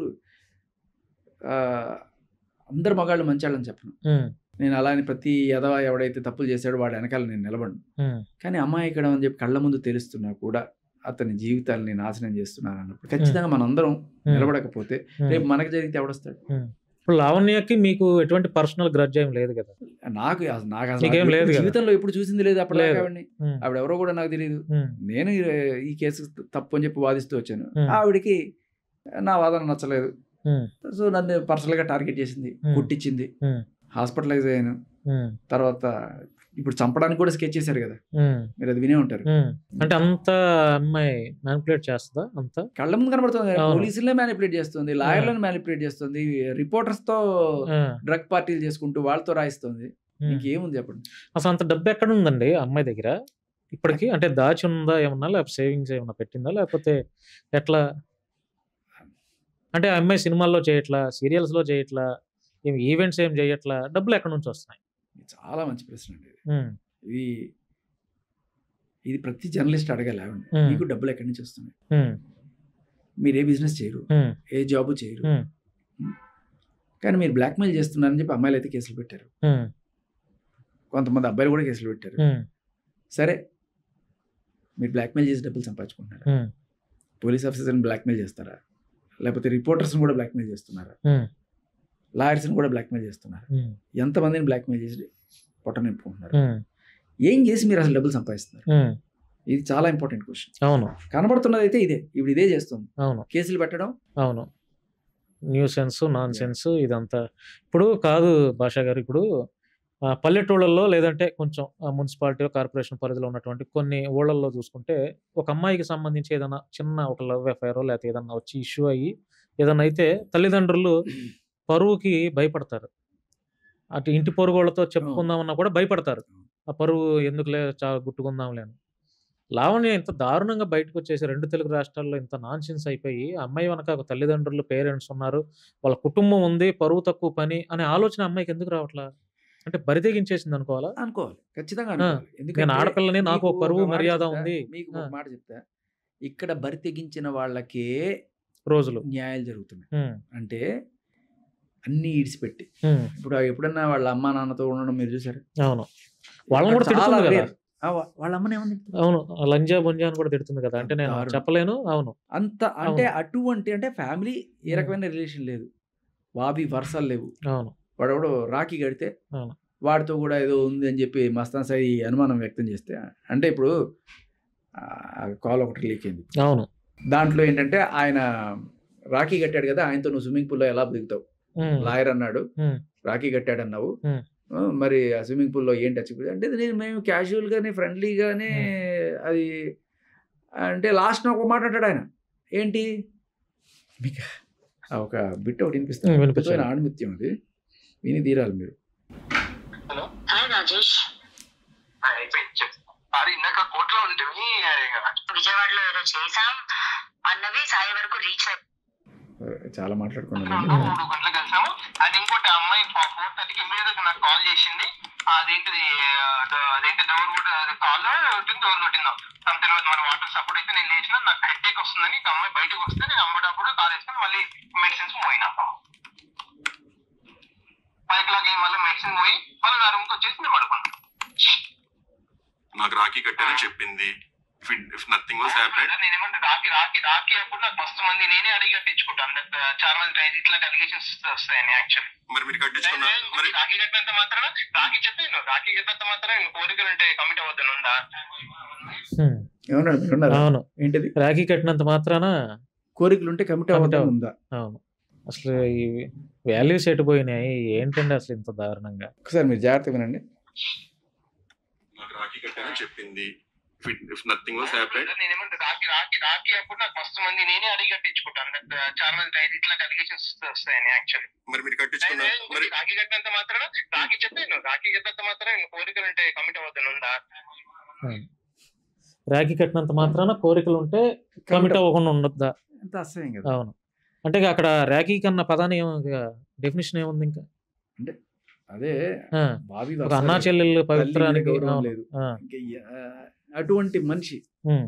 అందరు మగాళ్ళు మంచాళ్ళని చెప్పను. ఉమ్, నేను అలా అని ప్రతి ఎదవ ఎవడైతే తప్పులు చేశాడో వాడి వెనకాల నేను నిలబడను. ఉమ్, కానీ అమాయకుడు అని చెప్పి కళ్ళ ముందు తెలుస్తున్నా కూడా అతని జీవితాన్ని నాశనం చేస్తున్నాను అన్నప్పుడు ఖచ్చితంగా మనందరం నిలబడకపోతే రేపు మనకు జరిగితే ఎవడొస్తాడు? ఇప్పుడు లావణ్యకి మీకు ఎటువంటి పర్సనల్ గ్రడ్జ్ ఏం లేదు కదా? నాకు అసలు నీకేం లేదు కదా? జీవితంలో ఎప్పుడు చూసింది లేదు అప్పుడు లేదు. ఆవిడని. ఉమ్, ఆవిడ ఎవరో కూడా నాకు తెలియదు. ఉమ్, నేను ఈ కేసు తప్పు అని చెప్పి వాదిస్తూ వచ్చాను. ఉమ్. ఆవిడకి నా వాదన నచ్చలేదు. ఉమ్, సో నన్ను పర్సనల్గా టార్గెట్ చేసింది, కొట్టించింది, ఉమ్, హాస్పిటలైజ్ అయ్యాను. ఉమ్, తర్వాత ఇప్పుడు చంపడానికి కూడా స్కెచ్ చేశారు కదా, ఉమ్, మీరు అది వినే ఉంటారు. ఉమ్. అంటే అంత అమ్మాయి మ్యానిపులేట్ చేస్తుందా? అంత కళ్ళ ముందు కనబడుతుంది. అవును. పోలీసులనే మ్యానిపులేట్ చేస్తుంది, లాయర్లను మ్యానిపులేట్ చేస్తుంది, రిపోర్టర్స్ తో ఆ, డ్రగ్ పార్టీలు చేసుకుంటూ వాళ్ళతో రాయిస్తుంది. ఉమ్. ఇంకేముంది చెప్పండి? అసలు అంత డబ్బు ఎక్కడ ఉందండి ఆ అమ్మాయి దగ్గర ఇప్పటికి? అంటే దాచి ఉందా ఏమన్నా, లేకపోతే సేవింగ్స్ ఏమన్నా పెట్టిందా, లేకపోతే ఎట్లా? అంటే ఆ అమ్మాయి సినిమాల్లో చేయట్లా, సీరియల్స్ లో చేయట్లా, ఏం ఈవెంట్స్ ఏం చేయట్లా, డబ్బులు ఎక్కడి నుంచి వస్తున్నాయి? చాలా మంచి ప్రశ్న అండి ఇది. ఉమ్, ఇది ఇది ప్రతి జర్నలిస్ట్ అడగాలి. ఆవిడ ఉమ్, మీకు డబ్బులు ఎక్కడి నుంచి వస్తున్నాయి? ఉమ్, మీరు ఏ బిజినెస్ చేయరు, ఉమ్, ఏ జాబు చేయరు, ఉమ్, కానీ మీరు బ్లాక్మెయిల్ చేస్తున్నారని చెప్పి అమ్మాయిలు అయితే కేసులు పెట్టారు. ఉమ్, కొంతమంది అబ్బాయిలు కూడా కేసులు పెట్టారు. ఉమ్, సరే, మీరు బ్లాక్మెయిల్ చేసి డబ్బులు సంపాదించుకుంటున్నారా? ఉమ్, పోలీస్ ఆఫీసర్ని బ్లాక్మెయిల్ చేస్తారా? లేకపోతే రిపోర్టర్స్ని కూడా బ్లాక్మెయిల్ చేస్తున్నారా? ఉమ్, లాయర్స్ని కూడా బ్లాక్మెయిల్ చేస్తున్నారా? ఉమ్, ఎంతమందిని బ్లాక్మెయిల్ చేసి పొట్ట నింపుకుంటున్నారు? ఉమ్, ఏం చేసి మీరు అసలు డబ్బులు సంపాదిస్తున్నారు? ఉమ్. ఇది చాలా ఇంపార్టెంట్ క్వశ్చన్. అవును, కనబడుతున్నది అయితే ఇదే, ఇప్పుడు ఇదే చేస్తుంది, అవును, కేసులు పెట్టడం. అవును. న్యూ సెన్స్, నాన్ సెన్స్ ఇదంతా. ఇప్పుడు కాదు భాషా గారు, ఇప్పుడు పల్లెటూళ్ళల్లో లేదంటే కొంచెం మున్సిపాలిటీ కార్పొరేషన్ పరిధిలో ఉన్నటువంటి కొన్ని ఊళ్ళల్లో చూసుకుంటే ఒక అమ్మాయికి సంబంధించి ఏదైనా చిన్న ఒక లవ్ అఫైర్ లేకపోతే ఏదన్నా వచ్చి ఇష్యూ అయ్యి ఏదన్నా అయితే తల్లిదండ్రులు పరువుకి భయపడతారు. అటు ఇంటి పొరుగు వాళ్ళతో చెప్పుకుందామన్నా కూడా భయపడతారు. ఆ పరువు ఎందుకులే, చాలా గుట్టుకుందాంలే అని. లావణ్య ఇంత దారుణంగా బయటకు వచ్చేసి 2 తెలుగు రాష్ట్రాల్లో ఇంత నాన్సెన్స్ అయిపోయి ఆ అమ్మాయి వెనక ఒక తల్లిదండ్రులు, పేరెంట్స్ ఉన్నారు, వాళ్ళ కుటుంబం ఉంది, పరువు తక్కువ పని అనే ఆలోచన అమ్మాయికి ఎందుకు రావట్లా? అంటే బరితెగించేసింది అనుకోవాలా? అనుకోవాలి, ఖచ్చితంగా ఆ, అనుకోవాలి. నేను ఎందుకంటే ఆడపిల్లని, నాకు మీకు ఒక పరువు ఒక మాట మర్యాద చెప్తా, ఉంది. మీకు ఆ, ఒక మాట చెప్తా. ఇక్కడ బరి తెగించిన వాళ్ళకే రోజులు. న్యాయాలు జరుగుతున్నాయి. ఉమ్, అంటే అన్ని ఇడిచిపెట్టి, ఉమ్, ఇప్పుడు ఎప్పుడన్నా వాళ్ళ అమ్మా నాన్నతో ఉండడం మీరు చూసారు? అవును. వాళ్ళని కూడా చాలా తిడుతుంది కదా. rare. వాళ్ళ అమ్మని ఏమని తిడుతుంది? అవును, లంజా బొంజా అని కూడా తిడుతుంది కదా. అంటే నేను దారుణం. చెప్పలేను. అవును, అంత అంటే అవును, అటువంటి అంటే ఫ్యామిలీ ఏ ఉమ్, రకమైన రిలేషన్ లేదు, వావి వరుసలు లేవు. అవును, వాడెవడో రాఖీ కడితే అవును, వాడితో కూడా ఏదో ఉంది అని చెప్పి మస్తాన్ సాయి అనుమానం వ్యక్తం చేస్తే, అంటే ఇప్పుడు కాల్ ఒకటి లీక్ అయింది. అవును, దాంట్లో ఏంటంటే ఆయన రాఖీ కట్టాడు కదా, ఆయనతో నువ్వు స్విమ్మింగ్ పూల్లో ఎలా దిగుతావు? ఉమ్, లాయర్ అన్నాడు, ఉమ్, రాఖీ కట్టాడు అన్నావు, ఉమ్, మరి ఆ స్విమ్మింగ్ పూల్లో ఏంటి టచ్ అంటే మేము క్యాజువల్గానే ఫ్రెండ్లీగానే అది అంటే లాస్ట్ ఒక మాట అంటాడు ఆయన. ఏంటి మీకు ఒక బిట్ ఒకటి వినిపిస్తాను, వినిపించండి. ఆణిముత్యం అది, విని తీరాలి మీరు. Hello, hi Rajesh. అది ఇందాక కోర్టులో ఉంటుంది, విజయవాడలో ఏదో చేసాం అన్నవి సాయి వరకు రీచ్ చాలా మాట్లాడుకున్నాను. 3 గంటలకు కలిసాము. అది ఇంకోటి అమ్మాయి 4:30కి ఇమీడియట్ గా నాకు కాల్ చేసింది. అదేంటి డోర్ కూడా కాల్ డోర్ కొట్టిందో తన తర్వాత మన వాటర్ సపోర్ట్ అయితే నేను లేచిన, నాకు హెడ్ వస్తుందని అమ్మాయి బయటకు వస్తే నేను అమ్మటప్పుడు కాల్ వేసుకొని మళ్ళీ మెడిసిన్స్ పోయినా. 5 మళ్ళీ మెడిసిన్ పోయి మళ్ళీ నా రూమ్కి వచ్చేసి నేను పడుకున్నాను. నాకు రాఖీ కట్టారని చెప్పింది. ఇఫ్ నథింగ్ వాస్ హ్యాపెండ్, నేనేమంటే రాఖీ అప్పుడు నాకు మస్తు మంది నేనే అడిగి కట్టించుకుంటాను. చాలా మంది ఇట్లాంటి అలిగేషన్స్ వస్తాయని. యాక్చువల్లీ మరి మీరు కట్టించుకున్నారు. మరి రాఖీ కట్టినంత మాత్రం రాఖీ చెప్పాను, రాఖీ కట్టినంత మాత్రం కోరికలు ఉంటే కమిట్ అవ్వద్దని ఉందా? ఉమ్, ఏమన్నాడు మీరు ఉన్నారా? అవును, ఏంటిది రాఖీ కట్టినంత మాత్రాన కోరికలు ఉంటే కమిట్ అవ్వడం ఉందా? అవును. అసలు ఈ వాల్యూస్ ఎటుపోయినాయి ఏంటండి అసలు ఇంత దారుణంగా? ఒకసారి మీరు జాగ్రత్త వినండి. నాకు రాఖీ కట్టారని చెప్పింది. ఇఫ్ నథింగ్ వాస్ హ్యాపెండ్, నేనేమంటే రాఖీ అప్పుడు నాకు మస్తు మంది నేనే అడిగి కట్టించుకుంటాను. చాలా మంది ఇట్లాంటి అలిగేషన్స్ వస్తాయని. యాక్చువల్లీ మరి మీరు కట్టించుకున్నారు. మరి రాఖీ కట్టినంత మాత్రం రాఖీ చెప్పాను, రాఖీ కట్టినంత మాత్రం కోరికలు ఉంటే కమిట్ అవ్వద్దని ఉందా? రాఖీ కట్టినంత మాత్రాన కోరికలు ఉంటే కమిట్ అవ్వకుండా ఉండొద్దా? ఎంత అసహ్యం కదా. అవును. అంటే అక్కడ రాఖీ కన్నా పదాన్ని డెఫినేషన్ ఏముంది ఇంకా? అంటే అదే ఆ, బావి ఒక అన్నా చెల్లెళ్ళు పవిత్రానికి. గౌరవం అవును. లేదు. ఆ, అటువంటి మనిషి ఉమ్,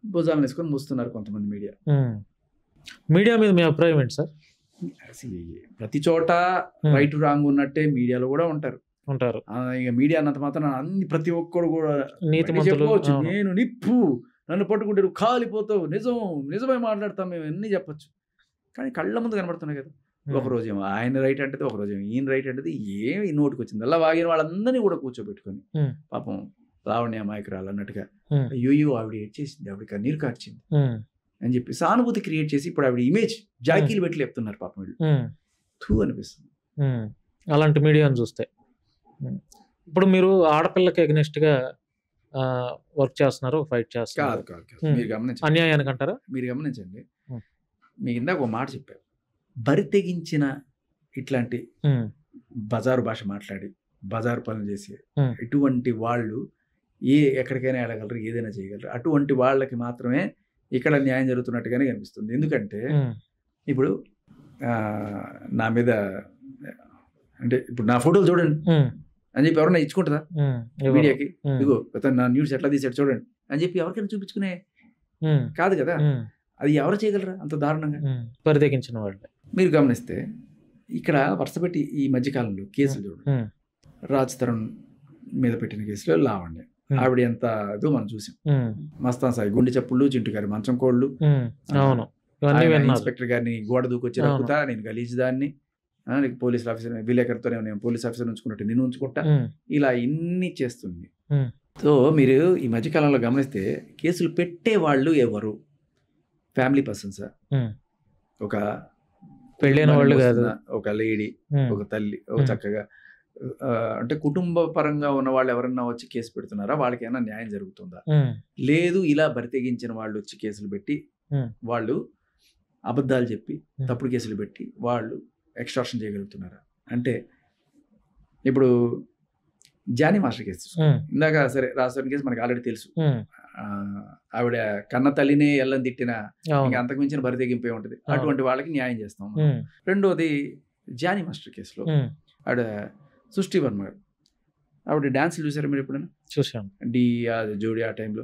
భుజాలను వేసుకొని మూస్తున్నారు కొంతమంది మీడియా. ఉమ్. మీడియా మీద మీ అభిప్రాయం ఏంటి సార్? ప్రతి చోట రైట్ రాంగ్ ఉన్నట్టే మీడియాలో కూడా ఉంటారు. ఇక మీడియా అన్నంత మాత్రం అన్ని ప్రతి ఒక్కరు కూడా చెప్పవచ్చు, నేను నిప్పు, నన్ను పట్టుకుంటే నువ్వు కాలిపోతావు, నిజమే మాట్లాడతాం మేము అన్నీ చెప్పచ్చు. కానీ కళ్ళ ముందు కనబడుతున్నాయి కదా. ఒకరోజు ఏమో ఆయన రైట్ అంటే, ఒకరోజు ఏమో ఈయన రైట్ అంటే, ఏమి నోటికి వచ్చింది అలా వాగిన వాళ్ళందరినీ కూడా కూర్చోబెట్టుకొని పాపం లావణ్య అమాయకురాలు అన్నట్టుగా అయ్యో ఆవిడ ఏడ్చేసింది, ఆవిడ కన్నీరు కార్చింది అని చెప్పి సానుభూతి క్రియేట్ చేసి ఇప్పుడు ఆవిడ ఇమేజ్ జాకీలు పెట్టి లేపుతున్నారు పాపం వీళ్ళు. థూ అనిపిస్తుంది అలాంటి మీడియాని చూస్తే. ఇప్పుడు మీరు ఆడపిల్లకి అగెనిస్ట్ గా వర్క్ చేస్తున్నారు, ఫైట్ చేస్తున్నారు. మీరు గమనించండి, అన్యాయానికి అంటారా? మీరు గమనించండి, మీకు ఇందాక ఒక మాట చెప్పారు, బరి తెగించిన ఇట్లాంటి బజారు భాష మాట్లాడి బజారు పనులు చేసి ఇటువంటి వాళ్ళు ఎక్కడికైనా వెళ్ళగలరు, ఏదైనా చేయగలరు. అటువంటి వాళ్ళకి మాత్రమే ఇక్కడ న్యాయం జరుగుతున్నట్టుగానే కనిపిస్తుంది. ఎందుకంటే ఇప్పుడు నా మీద అంటే ఇప్పుడు నా ఫోటోలు చూడండి అని చెప్పి ఎవరైనా ఇచ్చుకుంటుందా మీడియాకి? ఇదిగో నా న్యూస్ ఎట్లా తీసాడు చూడండి అని చెప్పి ఎవరికైనా చూపించుకునే కాదు కదా. అది ఎవరు చేయగలరా అంత దారుణంగా? పరితెగించిన వాళ్ళు. మీరు గమనిస్తే ఇక్కడ వరుస పెట్టి ఈ మధ్యకాలంలో కేసులు చూడండి. రాజ్ తరుణ్ మీద పెట్టిన కేసులో లావణ్య, ఆవిడ ఎంత అదో మనం చూసాం. మస్తాన్ సాయి గుండె చెప్పులు, చింటు గారి మంచం కోళ్ళు, ఇన్స్పెక్టర్ గారిని గోడ దూకొచ్చి రక్కుతా, నేను గలీజ్ దాన్ని, పోలీస్ ఆఫీసర్ విలేకరుతో నేను పోలీస్ ఆఫీసర్ ఉంచుకున్నట్టు నేను ఉంచుకుంటా, ఇలా ఇన్ని చేస్తుంది. సో మీరు ఈ మధ్యకాలంలో గమనిస్తే కేసులు పెట్టే వాళ్ళు ఎవరు? ఫ్యామిలీ పర్సన్సా? ఒక పెళ్ళైన వాళ్ళు కాదు, ఒక లేడీ, ఒక తల్లి, ఒక చక్కగా అంటే కుటుంబ పరంగా ఉన్న వాళ్ళు ఎవరన్నా వచ్చి కేసు పెడుతున్నారా? వాళ్ళకి ఏమైనా న్యాయం జరుగుతుందా? లేదు, ఇలా బరితెగించిన వాళ్ళు వచ్చి కేసులు పెట్టి వాళ్ళు అబద్ధాలు చెప్పి తప్పుడు కేసులు పెట్టి వాళ్ళు ఎక్స్ట్రాక్షన్ చేయగలుగుతున్నారా? అంటే ఇప్పుడు జానీ మాస్టర్ కేసు ఇందాక సరే రాజస్థాన్ కేసు మనకి ఆల్రెడీ తెలుసు. ఆవిడ కన్న తల్లినే ఎల్లని తిట్టిన ఇంకా అంతకు మించిన బరితెగింపే ఉంటుంది. అటువంటి వాళ్ళకి న్యాయం చేస్తాం. రెండోది జానీ మాస్టర్ కేసులో ఆవిడ సృష్టి వర్మ గారు, ఆవిడ డాన్సులు చూసారా మీరు ఎప్పుడైనా? చూసాం. జోడి ఆ టైంలో.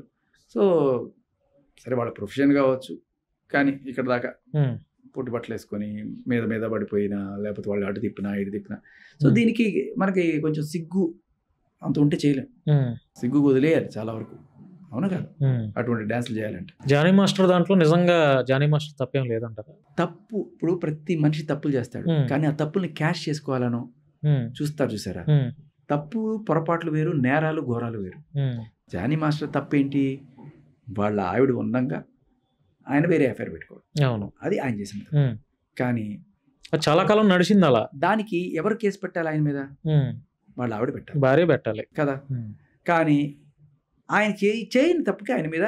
సో సరే వాళ్ళ ప్రొఫెషన్ కావచ్చు, కానీ ఇక్కడ దాకా పొట్టి బట్టలు వేసుకొని మీద మీద పడిపోయినా, లేకపోతే వాళ్ళు అటు తిప్పినా ఇటు తిప్పినా, సో దీనికి మనకి కొంచెం సిగ్గు అంత ఉంటే చేయలేం. సిగ్గు వదిలేయాలి చాలా వరకు, అవునా కాదు? అటువంటి డాన్సులు చేయాలంటే. జానీ మాస్టర్ దాంట్లో నిజంగా జానీ మాస్టర్ తప్పేం లేదంటారా? తప్పు, ఇప్పుడు ప్రతి మనిషి తప్పులు చేస్తాడు, కానీ ఆ తప్పుల్ని క్యాష్ చేసుకోవాలనో చూస్తారు. చూసారా? తప్పు పొరపాట్లు వేరు, నేరాలు ఘోరాలు వేరు. జానీ మాస్టర్ తప్పేంటి? వాళ్ళ ఆవిడ ఉండంగా ఆయన వేరే ఎఫ్ఐఆర్ పెట్టుకోవడం, అవును, అది ఆయన చేసింది. కానీ చాలా కాలం నడిచింది అలా. దానికి ఎవరు కేసు పెట్టాలి ఆయన మీద? వాళ్ళ ఆవిడ పెట్టాలి, భార్య పెట్టాలి కదా. కానీ ఆయన చేయని తప్పుకి ఆయన మీద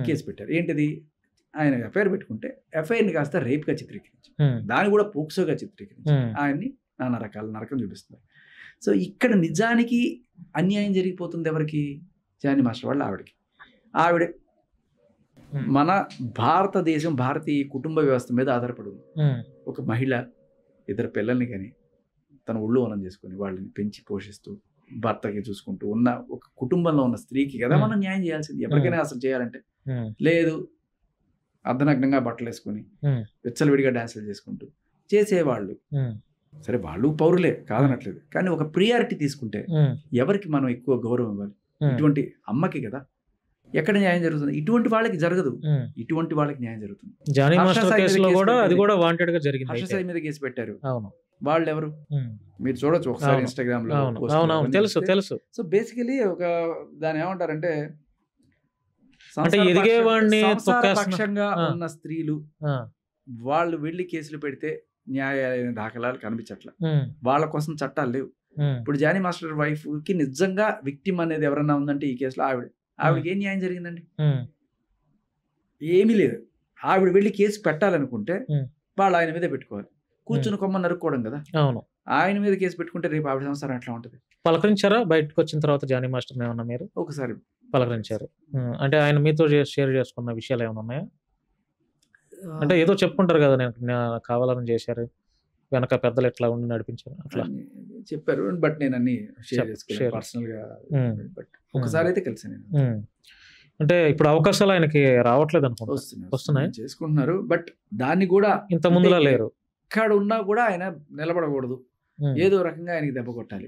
కేసు పెట్టారు. ఏంటిది? ఆయన ఎఫ్ఐఆర్ పెట్టుకుంటే ఎఫ్ఐఆర్ని కాస్త రేప్గా చిత్రీకరించి, దాన్ని కూడా పోక్సోగా చిత్రీకరించి ఆయన్ని నానా రకాల నరకం చూపిస్తున్నారు. సో ఇక్కడ నిజానికి అన్యాయం జరిగిపోతుంది ఎవరికి? జానీ మాస్టర్ వాళ్ళ ఆవిడకి. ఆవిడ మన భారతదేశం, భారతీయ కుటుంబ వ్యవస్థ మీద ఆధారపడి ఉంది. ఒక మహిళ ఇద్దరు పిల్లల్ని కానీ తన ఒళ్ళు ఓనం చేసుకుని వాళ్ళని పెంచి పోషిస్తూ భర్తకి చూసుకుంటూ ఉన్న ఒక కుటుంబంలో ఉన్న స్త్రీకి కదా మనం న్యాయం చేయాల్సింది. ఎవరికైనా అసలు చేయాలంటే లేదు, అర్ధనగ్నంగా బట్టలు వేసుకుని విచ్చలవిడిగా డాన్సులు చేసుకుంటూ చేసేవాళ్ళు. సరే వాళ్ళు పౌరులే కాదనట్లేదు, కానీ ఒక ప్రియారిటీ తీసుకుంటే ఎవరికి మనం ఎక్కువ గౌరవం ఇవ్వాలి? ఇటువంటి అమ్మకి కదా. ఎక్కడ న్యాయం జరుగుతుంది? ఇటువంటి వాళ్ళకి జరగదు, ఇటువంటి వాళ్ళకి న్యాయం జరుగుతుంది. జానీ మాస్టర్ కేసులో కూడా అది కూడా వాంటెడ్ గా జరిగింది. హర్ష సాయి మీద కేసు పెట్టారు. అవును, వాళ్ళు ఎవరు మీరు చూడొచ్చు ఒకసారి ఇన్స్టాగ్రామ్ లో. తెలుసు తెలుసు. సో బేసికలీ ఒక దాని ఏమంటారంటే ఎదిగేవాడిని పక్షంగా ఉన్న స్త్రీలు వాళ్ళు వెళ్ళి కేసులు పెడితే న్యాయాలయ దాఖలాలు కనిపించట్లా, వాళ్ళ కోసం చట్టాలు లేవు. ఇప్పుడు జానీ మాస్టర్ వైఫ్ కి నిజంగా విక్టిమ్ అనేది ఎవరన్నా ఉందంటే ఈ కేసులో ఆవిడకి ఏం న్యాయం జరిగిందండి? ఏమీ లేదు. ఆవిడ వెళ్ళి కేసు పెట్టాలనుకుంటే వాళ్ళు ఆయన మీద పెట్టుకోవాలి, కూర్చుని కొమ్మ నరుక్కోవడం కదా. అవును, ఆయన మీద కేసు పెట్టుకుంటే రేపు ఆవిడ సంసారం ఎట్లా ఉంటుంది? పలకరించారా బయటకు వచ్చిన తర్వాత జానీ మాస్టర్ ఏమన్నా మీరు? ఒకసారి పలకరించారు అంటే ఆయన మీతో షేర్ చేసుకున్న విషయాలు ఏమైనా ఉన్నాయా? అంటే ఏదో చెప్పుకుంటారు కదా, నేను కావాలని చేశారు, వెనక పెద్దలు ఎట్లా ఉండి నడిపించారు అట్లా చెప్పారు. బట్ నేను అన్ని షేర్ చేసుకున్నాను పర్సనల్ గా. బట్ ఒకసారి అయితే కలిసి నేను అంటే ఇప్పుడు అవకాశాలు ఆయనకి రావట్లేదు అనుకుంటా. వస్తున్నాయి, చేసుకుంటున్నారు. బట్ దాన్ని కూడా ఇంత ముందులా లేరు. ఎక్కడ ఉన్నా కూడా ఆయన నిలబడకూడదు, ఏదో రకంగా ఆయనకి దెబ్బ కొట్టాలి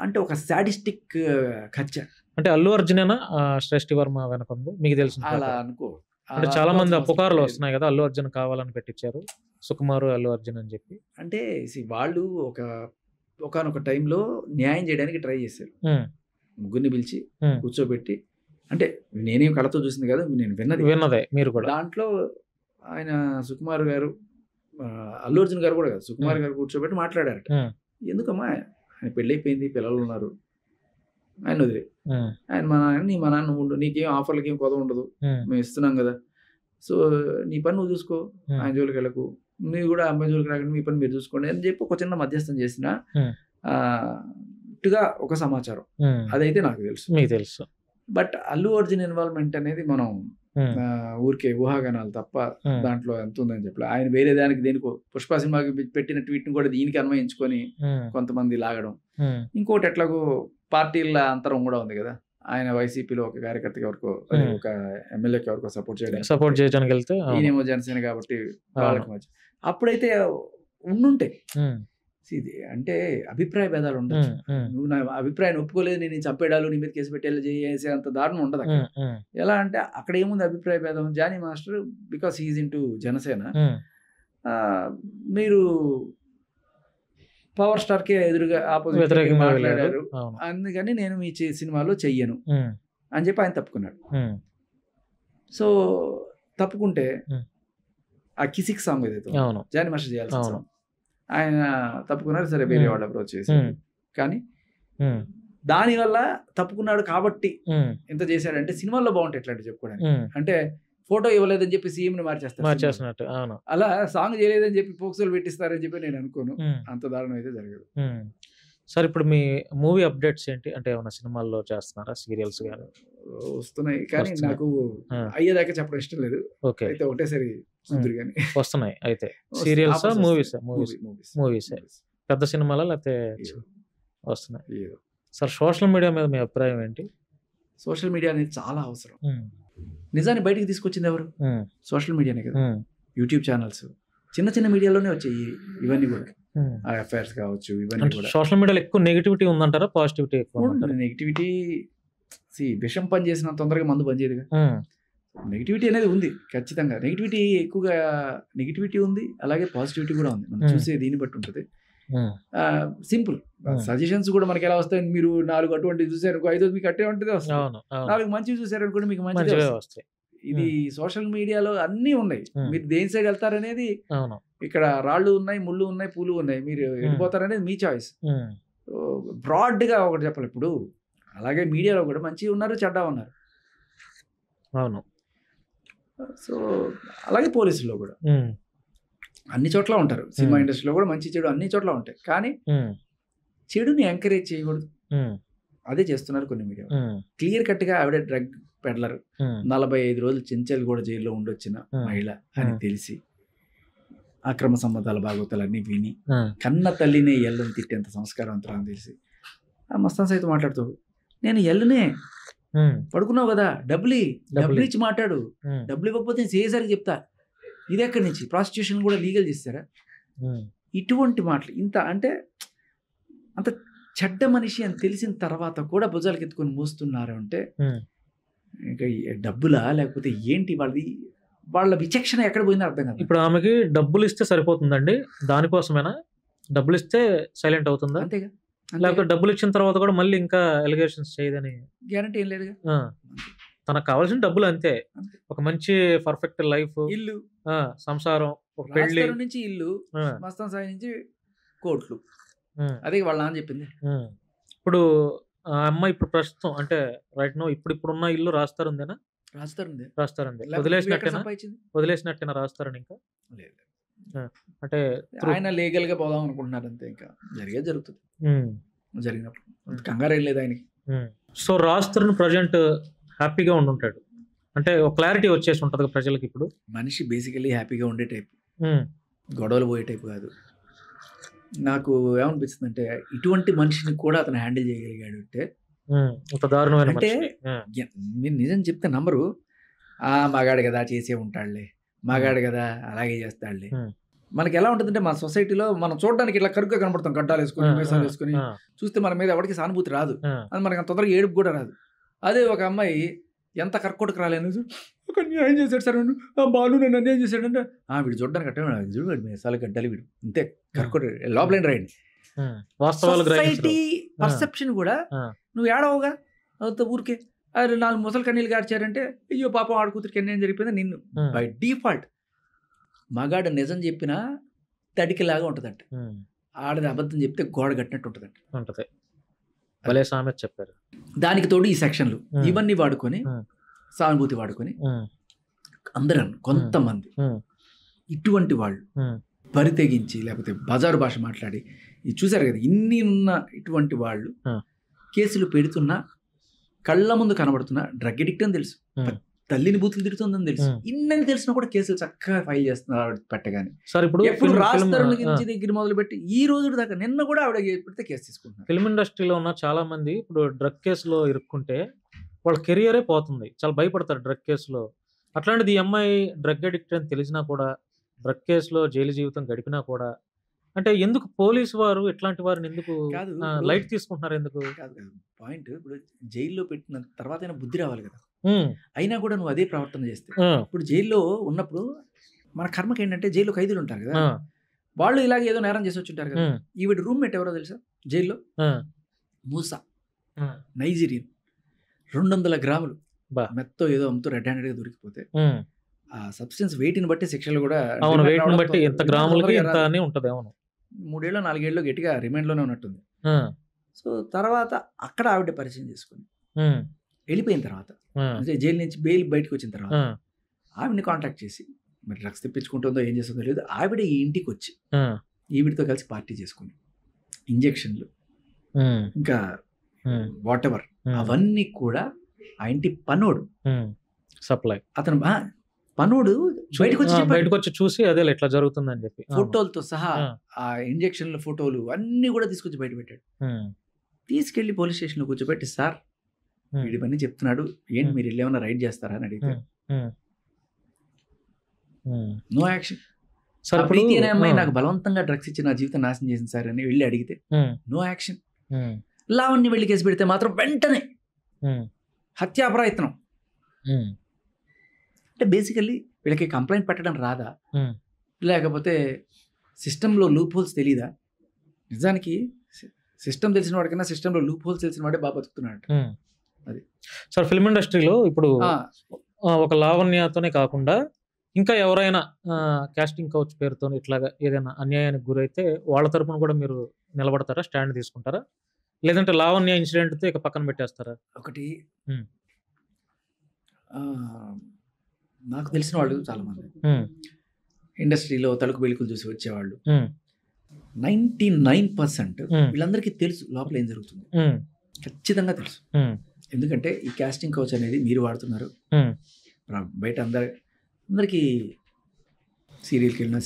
అంటే ఒక సాడిస్టిక్ కచ్చ. అంటే అల్లు అర్జునేనా శ్రేష్ఠి వర్మ వెనక ఉంది మీకు తెలిసిన అలా అనుకో. అంటే చాలా మంది పుకార్లు వస్తున్నాయి కదా అల్లు అర్జున్ కావాలని పెట్టించారు, సుకుమార్ అల్లు అర్జున్ అని చెప్పి. అంటే వాళ్ళు ఒకనొక టైంలో న్యాయం చేయడానికి ట్రై చేశారు. ముగ్గురిని పిలిచి కూర్చోబెట్టి, అంటే నేనేం కళ్ళతో చూసింది కదా, నేను విన్నదే మీరు కూడా. దాంట్లో ఆయన సుకుమార్ గారు, అల్లు అర్జున్ గారు కూడా కాదు, సుకుమార్ గారు కూర్చోబెట్టి మాట్లాడారట. ఎందుకమ్మా ఆయన పెళ్ళైపోయింది, పిల్లలు ఉన్నారు, ఆయన వదిలే, ఆయన మా నాన్న ఉండు, నీకేం ఆఫర్లకి ఏం కొదవ ఉండదు, మేము ఇస్తున్నాం కదా, సో నీ పని నువ్వు చూసుకో, ఆయన జోలికి వెళ్ళకు, మీరు కూడా అమ్మాయి జోలికి రాకండి, మీ పని మీరు చూసుకోండి అని చెప్పి ఒక చిన్న మధ్యస్థం చేసిన ఇట్టుగా ఒక సమాచారం, అదైతే నాకు తెలుసు, మీకు తెలుసు. బట్ అల్లు అర్జున్ ఇన్వాల్వ్మెంట్ అనేది మనం ఊరికే ఊహాగానాలు తప్ప దాంట్లో ఎంత ఉందని చెప్పలే. ఆయన వేరే దానికి దేనికో పుష్ప సినిమాకి పెట్టిన ట్వీట్ ని కూడా దీనికి అన్వయించుకొని కొంతమంది లాగడం, ఇంకోటి ఎట్లాగో పార్టీల అంతరం కూడా ఉంది కదా, ఆయన వైసీపీలో ఒక కార్యకర్తకి ఎవరికో, ఒక ఎమ్మెల్యేకి ఎవరికో సపోర్ట్ చేయడానికి వెళ్తే, ఈయనేమో జనసేన కాబట్టి వాళ్ళకి మధ్య అప్పుడైతే ఉండుంటాయి. ఇది అంటే అభిప్రాయ భేదాలు ఉండొచ్చు, నువ్వు నా అభిప్రాయాన్ని ఒప్పుకోలేదు, నేను చంపేడాలు, నీ మీద కేసు పెట్టేలా చేసే అంత దారుణం ఉండదు అక్కడ. ఎలా అంటే అక్కడ ఏముంది అభిప్రాయ భేదం, Jani master because he's into Janasena, మీరు పవర్ స్టార్ కి ఎదురుగా ఆపోజిట్ మాట్లాడారు, అందుకని నేను మీ సినిమాలో చెయ్యను అని చెప్పి ఆయన తప్పుకున్నాడు. సో తప్పుకుంటే ఆ కిసిక్ సాంగ్ ఏదైతే జానీ మాస్టర్ చేయాల్సిన సాంగ్ ఆయన తప్పుకున్నారు, సరే వేరే వాళ్ళు అప్రోచ్ చేశారు, కానీ దానివల్ల తప్పుకున్నాడు కాబట్టి ఎంత చేశాడంటే సినిమాల్లో బాగుంటాయి ఎట్లాంటి చెప్పుకోవడానికి. అంటే ఫోటో ఇవ్వలేదని చెప్పి సీఎం ని మార్చేస్తున్నట్టు, అలా సాంగ్ చేయలేదని చెప్పి పోక్సోలు పెట్టిస్తారని చెప్పి నేను అనుకోను, అంత దారుణం అయితే జరగదు. సార్ ఇప్పుడు మీ మూవీ అప్డేట్స్ ఏంటి, అంటే ఏమైనా సినిమాల్లో చేస్తున్నారా, సీరియల్స్ కానీ వస్తున్నాయి, కానీ నాకు అయ్యేదాకా చెప్పడం ఇష్టం లేదు, అయితే ఒకటేసారి వస్తున్నాయి. అయితే సీరియల్స్, మూవీస్ పెద్ద సినిమాలా లేకపోతే వస్తున్నాయి? సార్ సోషల్ మీడియా మీద మీ అభిప్రాయం ఏంటి? సోషల్ మీడియా అనేది చాలా అవసరం. నిజాన్ని బయటికి తీసుకొచ్చింది ఎవరు? సోషల్ మీడియానే కదా. యూట్యూబ్ ఛానల్స్, చిన్న చిన్న మీడియాలోనే వచ్చాయి ఇవన్నీ కూడా, అఫైర్స్ కావచ్చు, ఇవన్నీ కూడా. సోషల్ మీడియాలో ఎక్కువ నెగిటివిటీ ఉందంటారా, పాజిటివిటీ ఎక్కువ? నెగిటివిటీ విషం పని చేసిన తొందరగా మందు పని చేయదుగా. నెగిటివిటీ అనేది ఉంది ఖచ్చితంగా, నెగిటివిటీ ఎక్కువగా నెగిటివిటీ ఉంది, అలాగే పాజిటివిటీ కూడా ఉంది, మనం చూసే దీన్ని బట్టి ఉంటుంది. సింపుల్ సజెషన్స్ కూడా మనకి ఎలా వస్తాయి, మీరు 4 అటువంటివి చూసారు, 5 మీకు అట్టే ఉంటుంది వస్తుంది, 4 మంచివి చూసారు అనుకోండి మీకు మంచిగా వస్తాయి. ఇది సోషల్ మీడియాలో అన్నీ ఉన్నాయి, మీరు దేని సైడ్ వెళ్తారనేది, ఇక్కడ రాళ్ళు ఉన్నాయి, ముళ్ళు ఉన్నాయి, పూలు ఉన్నాయి, మీరు వెళ్ళిపోతారనేది మీ చాయిస్. బ్రాడ్ గా ఒకటి చెప్పాలి ఇప్పుడు. అలాగే మీడియాలో కూడా మంచి ఉన్నారు, చెడ్డ ఉన్నారు. అవును. సో అలాగే పోలీసుల్లో కూడా అన్ని చోట్ల ఉంటారు, సినిమా ఇండస్ట్రీలో కూడా మంచి చెడు అన్ని చోట్ల ఉంటాయి, కానీ చెడుని ఎంకరేజ్ చేయకూడదు, అదే చేస్తున్నారు కొన్ని మీడియా. క్లియర్ కట్ గా ఆవిడ డ్రగ్ పెడ్లర్, 45 రోజులు చెంచల్ కూడా జైల్లో ఉండొచ్చిన మహిళ అని తెలిసి, అక్రమ సంబంధాల భాగవతాలు అన్ని విని, కన్న తల్లినే ఎల్లని తిట్టేంత సంస్కారవంతులు అని తెలిసి, ఆ మస్తాన్ సైతం మాట్లాడుతూ, నేను ఎల్లునే పడుకున్నావు కదా, డబ్బులు ఇచ్చి మాట్లాడు, డబ్బులు ఇవ్వకపోతే నేను చేసేసరికి చెప్తా, ఇది ఎక్కడి నుంచి ప్రాస్టిట్యూషన్ కూడా లీగల్ చేస్తారా? ఇటువంటి మాటలు, ఇంత అంటే అంత చెడ్డ మనిషి అని తెలిసిన తర్వాత కూడా భుజాలకు ఎత్తుకొని మోస్తున్నారు అంటే ఇంకా డబ్బులా లేకపోతే ఏంటి వాళ్ళ విచక్షణ ఎక్కడ పోయిందో అర్థం కాదు. ఇప్పుడు ఆమెకి డబ్బులు ఇస్తే సరిపోతుందండి, దానికోసమేనా? డబ్బులు ఇస్తే సైలెంట్ అవుతుందా? అంతేగా, లేకపోతే డబ్బులు ఇచ్చిన తర్వాత కూడా మళ్ళీ ఇంకా ఎలిగేషన్స్ చేయదని గ్యారంటీ ఏం లేదుగా. తనకు కావాల్సిన డబ్బులు అంతే, ఒక మంచి పర్ఫెక్ట్ లైఫ్, ఇల్లు, సంసారం, ఒక పెళ్లి నుంచి ఇల్లు, మస్తాన్ సాయి నుంచి కోట్లు, అదే వాళ్ళ నాన్న చెప్పింది. ఇప్పుడు ఆ అమ్మాయి ఇప్పుడు ప్రస్తుతం అంటే రైట్ నో ఇప్పుడున్న ఇల్లు రాస్తారుందేనా? రాస్తారండి. వదిలేసినట్టేనా రాస్తారని? ఇంకా అంటే ఆయన లీగల్ గా పోదాం అనుకుంటున్నారు అంతే, ఇంకా జరుగుతుంది, జరిగినప్పుడు కంగారు ఏం లేదు ఆయనకి. సో రాస్తారు ప్రజెంట్ హ్యాపీగా ఉండుంటాడు అంటే ఒక క్లారిటీ వచ్చేసి ఉంటుంది ప్రజలకి. ఇప్పుడు మనిషి బేసికలీ హ్యాపీగా ఉండే టైప్, గొడవలు పోయే టైప్ కాదు. నాకు ఏమనిపిస్తుంది అంటే ఇటువంటి మనిషిని కూడా అతను హ్యాండిల్ చేయగలిగాడు అంటే దారుణమైన అంటే మీరు నిజం చెప్తే నమ్మరు. మగాడు కదా చేసే ఉంటాడులే, మగాడు కదా అలాగే చేస్తాడులే, మనకి ఎలా ఉంటుందంటే మన సొసైటీలో మనం చూడడానికి ఇట్లా కరుగ్గా కనబడతాం, గడ్డాలు వేసుకొని మీసాలు వేసుకొని, చూస్తే మన మీద ఎవరికి సానుభూతి రాదు, అది మనకి అంత తొందరగా ఏడుపు కూడా రాదు. అదే ఒక అమ్మాయి ఎంత కర్కోటకు రాలేను, ఒక న్యాయం చేశాడు సార్, బాలు నన్ను అన్యాయం చేశాడంటే వీడు చూడడానికి అట్టే చూడు, వీడు మీసాలు గడ్డలు, వీడు అంతే కర్కోట లోపల రాయండి. సొసైటీ పర్సెప్షన్ కూడా నువ్వు ఏడవగా ఊరికే 4 ముసలి కన్నీళ్ళు గార్చారంటే అయ్యో పాపం ఆడ కూతురికి అన్యాయం జరిగిపోయింది నిన్ను. బై డిఫాల్ట్ మగాడు నిజం చెప్పినా తడికిలాగా ఉంటుందంట, ఆడది అబద్ధం చెప్తే గోడ కట్టినట్టు ఉంటుందంట. చెప్పారు. దానికి తోడు ఈ సెక్షన్లు ఇవన్నీ వాడుకొని సానుభూతి వాడుకొని అందరూ కొంతమంది ఇటువంటి వాళ్ళు బరి తెగించి లేకపోతే బజారు భాష మాట్లాడి చూసారు కదా, ఇన్ని ఉన్న ఇటువంటి వాళ్ళు కేసులు పెడుతున్నా కళ్ళ ముందు కనబడుతున్నా డ్రగ్ ఎడిక్ట్ అని తెలుసు, తల్లిని బూతులు తిడుతుందని తెలుసు, ఇన్నని తెలిసినా కూడా కేసులు చక్కగా ఫైల్ చేస్తున్నారు పెట్టగానే. ఎప్పుడు రాస్తారు దగ్గర మొదలుపెట్టి ఈ రోజు దాకా నిన్న కూడా ఆవిడ పెడితే కేసు తీసుకుంటున్నారు. ఫిల్మ్ ఇండస్ట్రీలో ఉన్న చాలా మంది ఇప్పుడు డ్రగ్ కేసులో ఇరుక్కుంటే వాళ్ళ కెరియరే పోతుంది, చాలా భయపడతారు డ్రగ్ కేసులో. అట్లాంటిది ఈ అమ్మాయి డ్రగ్ అడిక్ట్ అని తెలిసినా కూడా, డ్రగ్ కేసులో జైలు జీవితం గడిపినా కూడా, అంటే ఎందుకు పోలీసు వారు ఇట్లాంటి వారిని ఎందుకు లైట్ తీసుకుంటున్నారు? ఎందుకు పాయింట్, ఇప్పుడు జైల్లో పెట్టిన తర్వాత అయినా బుద్ధి రావాలి కదా, అయినా కూడా నువ్వు అదే ప్రవర్తన చేస్తే. ఇప్పుడు జైల్లో ఉన్నప్పుడు మన కర్మకి ఏంటంటే జైల్లో ఖైదీలు ఉంటారు కదా, వాళ్ళు ఇలాగే ఏదో నేరం చేసి వచ్చి ఉంటారు కదా. ఈవిడ రూమ్మేట్ ఎవరో తెలుసా జైల్లో? మూసా, నైజీరియన్, 200 గ్రాములు మెత్తో ఏదో అమ్ముతూ రెడ్ హ్యాండెడ్ గా దొరికిపోతే ఆ సబ్స్టెన్స్ వెయిట్ ని బట్టి శిక్షలు కూడా 3 ఏళ్ళు 4 ఏళ్ళు గట్టిగా రిమాండ్ లోనే ఉన్నట్టుంది. సో తర్వాత అక్కడ ఆవిడ పరిచయం చేసుకుని వెళ్ళిపోయిన తర్వాత, జైలు నుంచి బెయిల్ బయటకు వచ్చిన తర్వాత ఆవిడని కాంటాక్ట్ చేసి మరి డ్రగ్స్ తెప్పించుకుంటుందో ఏం చేస్తుందో లేదు, ఆవిడ ఈ ఇంటికి వచ్చి ఈవిడితో కలిసి పార్టీ చేసుకుని ఇంజెక్షన్లు ఇంకా వాట్ ఎవర్ అవన్నీ కూడా ఆ ఇంటి పనోడు సప్లై, అతను పనోడు బయటకు వచ్చి చూసి అదే ఇట్లా జరుగుతుందని చెప్పి ఫోటోలతో సహా ఆ ఇంజెక్షన్ల ఫోటోలు అన్ని కూడా తీసుకొచ్చి బయట పెట్టాడు. తీసుకెళ్లి పోలీస్ స్టేషన్ లో కూర్చోబెట్టి, సార్ వీడి పని చెప్తున్నాడు, ఏంటి మీరు వెళ్ళి ఏమైనా రైడ్ చేస్తారా అని అడిగితే నో యాక్షన్. ప్రీతి అనే అమ్మాయి నాకు బలవంతంగా డ్రగ్స్ ఇచ్చి నా జీవితం నాశనం చేసింది సార్ అని వెళ్ళి అడిగితే నో యాక్షన్. లావణ్య వెళ్ళి కేసు పెడితే మాత్రం వెంటనే హత్యా ప్రయత్నం. అంటే బేసికల్లీ వీళ్ళకి కంప్లైంట్ పెట్టడం రాదా, లేకపోతే సిస్టంలో లూప్ హోల్స్ తెలీదా? నిజానికి సిస్టమ్ తెలిసిన వాడికన్నా సిస్టంలో లూప్ హోల్స్ తెలిసిన వాడే బాగా బతుకుతున్నాడు. అది సార్ ఫిల్మ్ ఇండస్ట్రీలో ఇప్పుడు ఒక లావణ్యతోనే కాకుండా ఇంకా ఎవరైనా కాస్టింగ్ కౌచ్ పేరుతో ఇట్లాగా ఏదైనా అన్యాయానికి గురైతే వాళ్ళ తరపున కూడా మీరు నిలబడతారా, స్టాండ్ తీసుకుంటారా, లేదంటే లావణ్య ఇన్సిడెంట్తో ఇక పక్కన పెట్టేస్తారా? ఒకటి నాకు తెలిసిన వాళ్ళు చాలా మంది ఇండస్ట్రీలో తలుకు బెలుకులు చూసి వచ్చేవాళ్ళు 99% వీళ్ళందరికీ తెలుసు లోపల ఏం జరుగుతుంది, ఖచ్చితంగా తెలుసు. ఎందుకంటే ఈ కాస్టింగ్ కౌచ్ అనేది మీరు వాడుతున్నారు, బయట అందరికీ సీరియల్కి వెళ్ళినా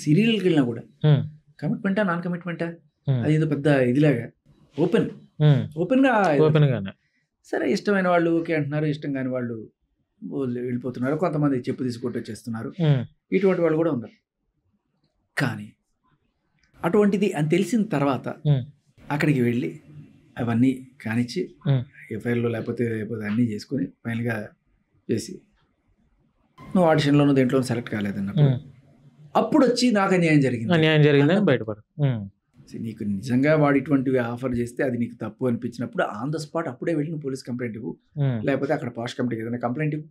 సీరియల్కి వెళ్ళినా కూడా కమిట్మెంటా నాన్ కమిట్మెంటా అది ఏదో పెద్ద ఇదిలాగా ఓపెన్గా సరే ఇష్టమైన వాళ్ళు ఓకే అంటున్నారు, ఇష్టం కాని వాళ్ళు వెళ్ళిపోతున్నారు, కొంతమంది చెప్పు తీసుకుంటూ వచ్చేస్తున్నారు, ఇటువంటి వాళ్ళు కూడా ఉన్నారు. కానీ అటువంటిది అని తెలిసిన తర్వాత అక్కడికి వెళ్ళి అవన్నీ కానిచ్చి ఎఫ్ఐఆర్లో లేకపోతే అన్నీ చేసుకొని ఫైనల్గా చేసి నువ్వు ఆడిషన్లోనూ దేంట్లో సెలెక్ట్ కాలేదన్నప్పుడు అప్పుడు వచ్చి నాకు అన్యాయం జరిగిందని బయటపడు. నీకు నిజంగా వాడు ఇటువంటివి ఆఫర్ చేస్తే అది నీకు తప్పు అనిపించినప్పుడు ఆన్ ద స్పాట్ అప్పుడే వెళ్ళి నువ్వు పోలీస్ కంప్లైంట్ ఇవ్వు, లేకపోతే అక్కడ పాష్ కమిటీకి ఏదైనా కంప్లైంట్ ఇవ్వు.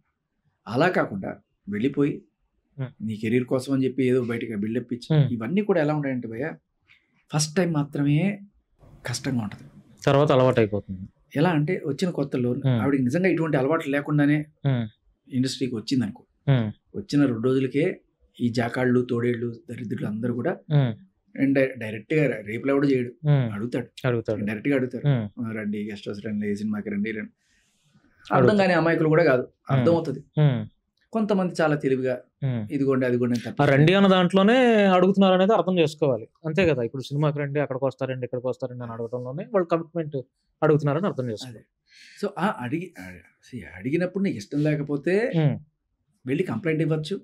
అలా కాకుండా వెళ్ళిపోయి నీ కెరీర్ కోసం అని చెప్పి ఏదో బయటకి బిల్డప్ ఇచ్చి ఇవన్నీ కూడా ఎలా ఉంటాయంటే భయ్య, ఫస్ట్ టైం మాత్రమే కష్టంగా ఉంటుంది, తర్వాత అలవాటు అయిపోతుంది. ఎలా అంటే వచ్చిన కొత్తలో ఆవిడకి నిజంగా ఇటువంటి అలవాట్లు లేకుండానే ఇండస్ట్రీకి వచ్చింది అనుకో, వచ్చిన 2 రోజులకే ఈ జాకాళ్ళు తోడేళ్ళు దరిద్రులు అందరూ కూడా డైరెక్ట్ గా రేపులో కూడా చేయడు, అడుగుతాడు డైరెక్ట్ గా అడుగుతారు, రండి గెస్ట్ హౌస్ రండి, సినిమాకి రండి. అర్థం కాని అమాయకులు కూడా కాదు, అర్థం అవుతుంది. కొంతమంది చాలా తెలివిగా ఇదిగోండి అదిగోండి రండి అన్న దాంట్లోనే అడుగుతున్నారు అనేది అర్థం చేసుకోవాలి, అంతే కదా. ఇప్పుడు సినిమాకి రండి, అక్కడికి వస్తారండి, ఇక్కడికి వస్తారండి అని అడగడంలోనే వాళ్ళు కమిట్మెంట్ అడుగుతున్నారని అర్థం చేసుకోవాలి. సో అడిగినప్పుడు నీకు ఇష్టం లేకపోతే వెళ్ళి కంప్లైంట్ ఇవ్వచ్చు,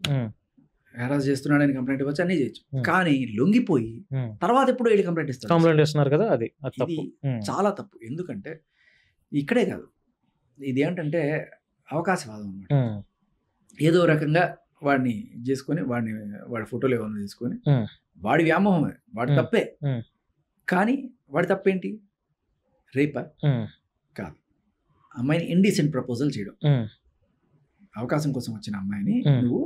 హెరాస్ చేస్తున్నాడని కంప్లైంట్ ఇవ్వచ్చు, అన్నీ చేయొచ్చు. కానీ లొంగిపోయి తర్వాత ఎప్పుడు వెళ్ళి కంప్లైంట్ ఇస్తారు, కంప్లైంట్ ఇస్తున్నారు కదా, అది తప్పు, చాలా తప్పు. ఎందుకంటే ఇక్కడే కాదు, ఇది ఏంటంటే అవకాశవాదం అన్నమాట. ఏదో రకంగా వాడిని చేసుకొని వాడి ఫోటోలు ఏమన్నా తీసుకొని వాడి వ్యామోహమే, వాడి తప్పే. కానీ వాడి తప్పేంటి? రేపా? కాదు. అమ్మాయిని ఇండీసెంట్ ప్రపోజల్ చేయడం. అవకాశం కోసం వచ్చిన అమ్మాయిని నువ్వు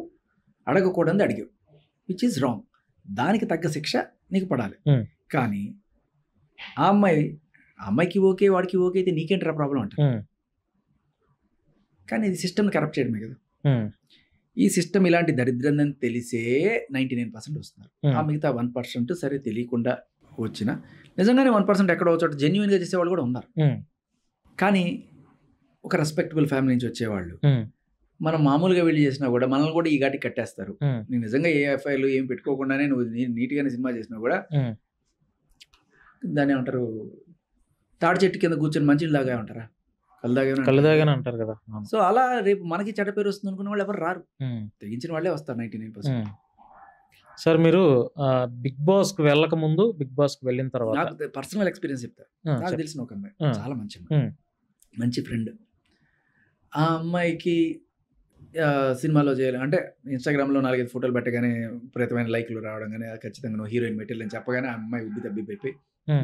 అడగకూడదు అడిగావు, విచ్ ఈజ్ రాంగ్. దానికి తగ్గ శిక్ష నీకు పడాలి. కానీ ఆ అమ్మాయికి ఓకే, వాడికి ఓకే అయితే నీకేంట్రా ప్రాబ్లం అంటారు. కానీ ఇది సిస్టమ్ని కరప్ట్ చేయడమే కదా. ఈ సిస్టమ్ ఇలాంటి దరిద్రం తెలిసే 99% వస్తున్నారు. ఆ మిగతా 1% సరే తెలియకుండా వచ్చిన నిజంగానే 1% ఎక్కడో చోట జెన్యున్గా చేసేవాళ్ళు కూడా ఉన్నారు. కానీ ఒక రెస్పెక్టబుల్ ఫ్యామిలీ నుంచి వచ్చేవాళ్ళు మనం మామూలుగా వెళ్ళి చేసినా కూడా మనల్ని కూడా ఈ ఘాటికి కట్టేస్తారు. నేను నిజంగా ఏ ఎఫ్ఐఆర్లు ఏం పెట్టుకోకుండానే నువ్వు నీట్గానే సినిమా చేసినా కూడా దాన్ని ఏమంటారు, తాడి చెట్టు కింద కూర్చొని మంచిని లాగా ఉంటారా, కళ్ళదాగానే అంటారు కదా. సో అలా రేపు మనకి చెడ్డ పేరు వస్తుంది అనుకున్న వాళ్ళు ఎవరు రారు, తెగించిన వాళ్ళే వస్తారు 99%. సార్ మీరు బిగ్ బాస్ కి వెళ్ళక ముందు, బిగ్ బాస్ కి వెళ్ళిన తర్వాత నాకు పర్సనల్ ఎక్స్పీరియన్స్ చెప్తా. నాకు తెలిసిన ఒక అమ్మాయి, చాలా మంచి అమ్మాయి, మంచి ఫ్రెండ్. ఆ అమ్మాయికి సినిమాలో చేయాలి అంటే ఇన్స్టాగ్రామ్లో 4-5 ఫోటోలు పెట్టగానే విపరీతమైన లైక్లు రావడం కానీ ఖచ్చితంగా నువ్వు హీరోయిన్ మెటీరియల్ అని చెప్పగానే ఆ అమ్మాయి ఉబ్బి తబ్బిపోయి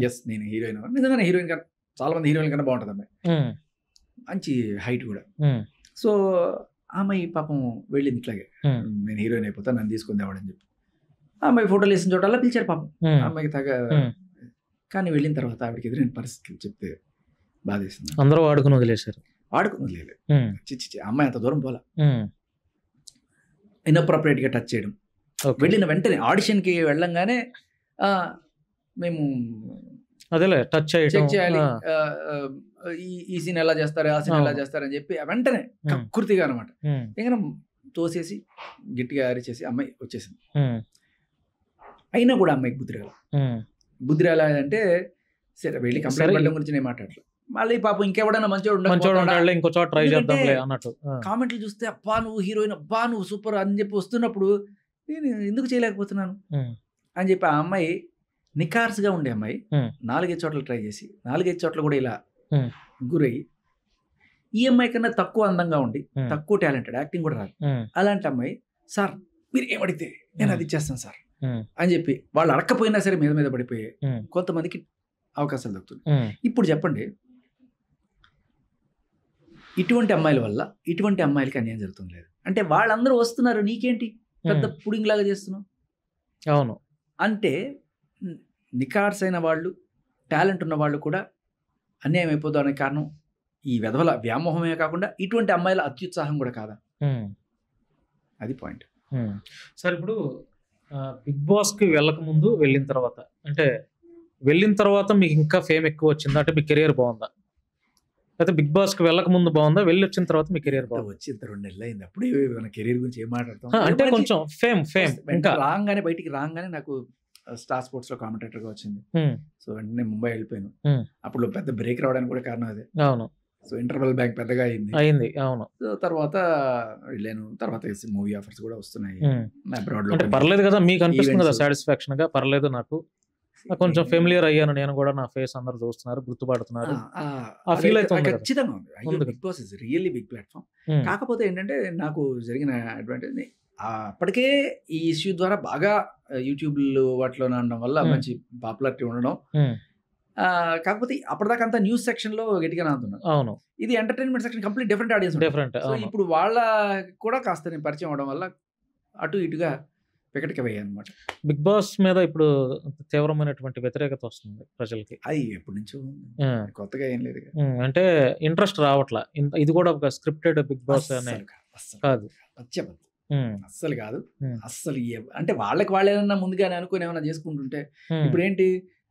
ఎస్ నేను హీరోయిన్. నిజంగానే హీరోయిన్ కన్నా చాలా మంది హీరోయిన్ కన్నా బాగుంటుంది అమ్మాయి, మంచి హైట్ కూడా. సో ఆ అమ్మాయి పాపం వెళ్ళింది ఇట్లాగే, నేను హీరోయిన్ అయిపోతాను నన్ను తీసుకుని తేవాడని చెప్పి. ఆ అమ్మాయి ఫోటోలు వేసిన చోటల్లా పిలిచారు పాపం ఆ అమ్మాయికి తగ్గ. కానీ వెళ్ళిన తర్వాత ఆవిడకి ఎదురైన పరిస్థితులు చెప్తే బాధేసింది. అందరూ వాడుకుని వదిలేశారు. వాడుకుని వదిలేదు, చిచ్చి అమ్మాయి అంత దూరం పోలా. ఇన్అప్రోప్రియేట్గా టచ్ చేయడం, వెళ్ళిన వెంటనే ఆడిషన్కి వెళ్ళంగానే మేము అదేలే టచ్ చెక్ చేయాలి, ఈ సీన్ ఎలా చేస్తారు ఆ సీన్ ఎలా చేస్తారని చెప్పి వెంటనే కకృతిగా అనమాట ఇంకా తోసేసి గట్టిగా అరిచేసి అమ్మాయి వచ్చేసింది. అయినా కూడా అమ్మాయికి బుద్ధి రాలేదంటే సరే వెళ్ళి కంప్లైంట్ పెట్టడం గురించి నేను మాట్లాడలేదు. మళ్ళీ పాపం ఇంకెవడన్నా మంచోడు ఇంకో చోట ట్రై చేద్దాంలే అన్నట్టు కామెంట్లు చూస్తే అబ్బా నువ్వు హీరోయిన్, అబ్బా నువ్వు సూపర్ అని చెప్పి వస్తున్నప్పుడు నేను ఎందుకు చేయలేకపోతున్నాను అని చెప్పి ఆ అమ్మాయి నికార్స్గా ఉండే అమ్మాయి 4-5 చోట్ల ట్రై చేసి 4-5 చోట్ల కూడా ఇలా గురయ్యి ఈ అమ్మాయి కన్నా తక్కువ అందంగా ఉండి తక్కువ టాలెంటెడ్, యాక్టింగ్ కూడా రాదు అలాంటి అమ్మాయి సార్ మీరు ఏమడితే నేను అది ఇచ్చేస్తాను సార్ అని చెప్పి వాళ్ళు అడక్కపోయినా సరే మీద పడిపోయి కొంతమందికి అవకాశాలు దొరుకుతుంది. ఇప్పుడు చెప్పండి, ఇటువంటి అమ్మాయిల వల్ల ఇటువంటి అమ్మాయిలకి అన్యాయం జరుగుతుంది లేదు అంటే వాళ్ళందరూ వస్తున్నారు, నీకేంటి పెద్ద పుడింగ్ లాగా చేస్తున్నావు? అవును, అంటే నికార్స్ అయిన వాళ్ళు టాలెంట్ ఉన్న వాళ్ళు కూడా అన్యాయం అయిపోదు అనే కారణం ఈ వెధవల వ్యామోహమే కాకుండా ఇటువంటి అమ్మాయిల అత్యుత్సాహం కూడా కాదా? అది పాయింట్. సార్ ఇప్పుడు బిగ్ బాస్కి వెళ్ళక ముందు వెళ్ళిన తర్వాత, అంటే వెళ్ళిన తర్వాత మీకు ఇంకా ఫేమ్ ఎక్కువ వచ్చిందా, అంటే మీ కెరియర్ బాగుందా? అయితే బిగ్ బాస్కి వెళ్ళక ముందు బాగుందా, వెళ్ళి వచ్చిన తర్వాత మీ కెరియర్ బాగుందా? వచ్చిన 2 నెలలు అయింది, అప్పుడే మన కెరీర్ గురించి ఏం మాట్లాడతాం అంటే కొంచెం ఫేమ్ ఇంకా రాగానే బయటికి రాగానే నాకు స్టార్ స్పోర్ట్స్ లో కామెంటేటర్ గా వచ్చింది. సో వెంటనే ముంబై వెళ్ళిపోయాను. అప్పుడు పెద్ద బ్రేక్ రావడానికి కూడా కారణం అదే. అవును, సో ఇంటర్వెల్ బ్యాంక్ పెద్దగా అయింది. అవును, సో తర్వాత వెళ్ళాను. తర్వాత మూవీ ఆఫర్స్ కూడా వస్తున్నాయి అబ్రాడ్ లో. అంటే పర్లేదు కదా, మీకు అనిపిస్తుంది కదా సాటిస్ఫాక్షన్ గా? పర్లేదు, నాకు కొంచెం ఫెమిలియర్ అయ్యాను నేను కూడా, నా ఫేస్ అందరు చూస్తున్నారు, గుర్తుపడుతున్నారు, ఆ ఫీల్ అయితే ఖచ్చితంగా ఉంది. Big boss is really big platform. కాకపోతే ఏంటంటే నాకు జరిగిన అడ్వాంటేజ్ అప్పటికే ఈ ఇష్యూ ద్వారా బాగా యూట్యూబ్ వాటిలో అనడం వల్ల మంచి పాపులారిటీ ఉండడం. కాకపోతే అప్పటిదాకా అంతా న్యూస్ సెక్షన్ లో గట్టిగా నాదున్నాను. అవును, ఇది entertainment section, complete different audience. ఇప్పుడు వాళ్ళ కూడా కాస్త నేను పరిచయం అవడం వల్ల అటు ఇటుగా వికటికవయ్యాయి అనమాట. బిగ్ బాస్ మీద ఇప్పుడు తీవ్రమైనటువంటి వ్యతిరేకత వస్తుంది ప్రజలకి. అది ఎప్పటి నుంచో కొత్తగా ఏం లేదు, అంటే ఇంట్రెస్ట్ రావట్లా. ఇది కూడా ఒక స్క్రిప్టెడ్ బిగ్ బాస్ అనే కాదు, అస్సలు కాదు. అస్సలు అంటే వాళ్ళకి ఏమన్నా ముందుగానే అనుకుని ఏమన్నా చేసుకుంటుంటే, ఇప్పుడు ఏంటి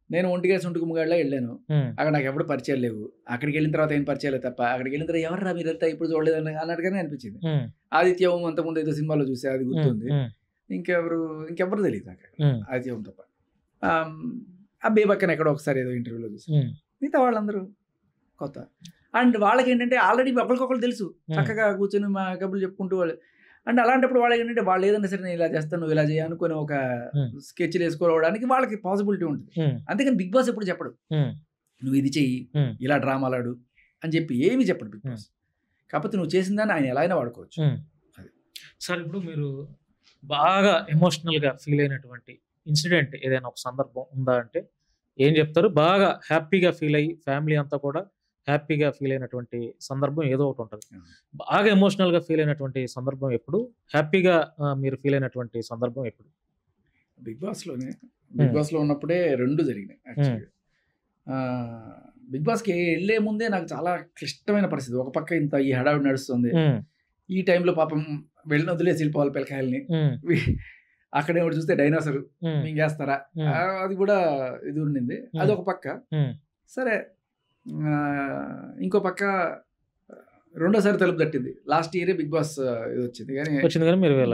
నేను ఒంటిగా సుంటుకుమ్మగాడిలో వెళ్ళాను, అక్కడ నాకు ఎవరు పరిచయాలు లేవు. అక్కడికి వెళ్ళిన తర్వాత ఏం పరిచయాలు తప్ప, అక్కడికి వెళ్ళిన తర్వాత ఎవర్రా మీరంతా ఇప్పుడు చూడలేదు అన్నట్టుగానే అనిపించింది. ఆదిత్యం అంతకుముందు ఏదో సినిమాలో చూసే అది గుర్తుంది, ఇంకెవరు తెలియదు నాకు ఆదిత్యం తప్ప. ఆ బేబక్కన ఎక్కడో ఒకసారి ఏదో ఇంటర్వ్యూలో చూసి, మిగతా వాళ్ళందరూ కొత్త. అండ్ వాళ్ళకి ఏంటంటే ఆల్రెడీ ఒకరికొకరు తెలుసు, చక్కగా కూర్చొని మా కబుర్లు చెప్పుకుంటూ వాళ్ళు అండ్ అలాంటప్పుడు వాళ్ళకి ఏంటంటే వాళ్ళు ఏదైనా సరే నేను ఇలా చేస్తాను నువ్వు ఇలా చేయ అనుకుని ఒక స్కెచ్లు వేసుకోవడానికి వాళ్ళకి పాసిబిలిటీ ఉంటుంది. అంతేకాని బిగ్ బాస్ ఎప్పుడు చెప్పడు నువ్వు ఇది చెయ్యి ఇలా డ్రామాలాడు అని చెప్పి ఏమి చెప్పడు బిగ్ బాస్. కాకపోతే నువ్వు చేసిన దాన్ని ఆయన ఎలా అయినా వాడుకోవచ్చు. సార్ ఇప్పుడు మీరు బాగా ఎమోషనల్గా ఫీల్ అయినటువంటి ఇన్సిడెంట్ ఏదైనా ఒక సందర్భం ఉందా అంటే ఏం చెప్తారు? బాగా హ్యాపీగా ఫీల్ అయ్యి ఫ్యామిలీ అంతా కూడా హ్యాపీగా ఫీల్ అయినటువంటి సందర్భం ఏదో ఒకటి ఉంటుంది. బాగా ఎమోషనల్గా ఫీల్ అయినటువంటి సందర్భం ఎప్పుడు? హ్యాపీగా మీరు ఫీల్ అయినటువంటి సందర్భం ఎప్పుడు? బిగ్ బాస్లో ఉన్నప్పుడే రెండు జరిగినాయి యాక్చువల్గా. బిగ్ బాస్కి వెళ్ళే ముందే నాకు చాలా క్లిష్టమైన పరిస్థితి. ఒక పక్క ఇంత ఈ హడావిడి నడుస్తుంది, ఈ టైంలో పాపం వెళ్ళిన వదిలేసి వెళ్ళిపోవాలి పిల్లకాయల్ని, అక్కడే ఒకటి చూస్తే డైనోసర్ మింగేస్తారా, అది కూడా ఇది ఉండింది. అది ఒక పక్క. సరే ఇంకో పక్క రెండోసారి తలుపు తట్టింది. లాస్ట్ ఇయరే బిగ్ బాస్ ఇది వచ్చింది కానీ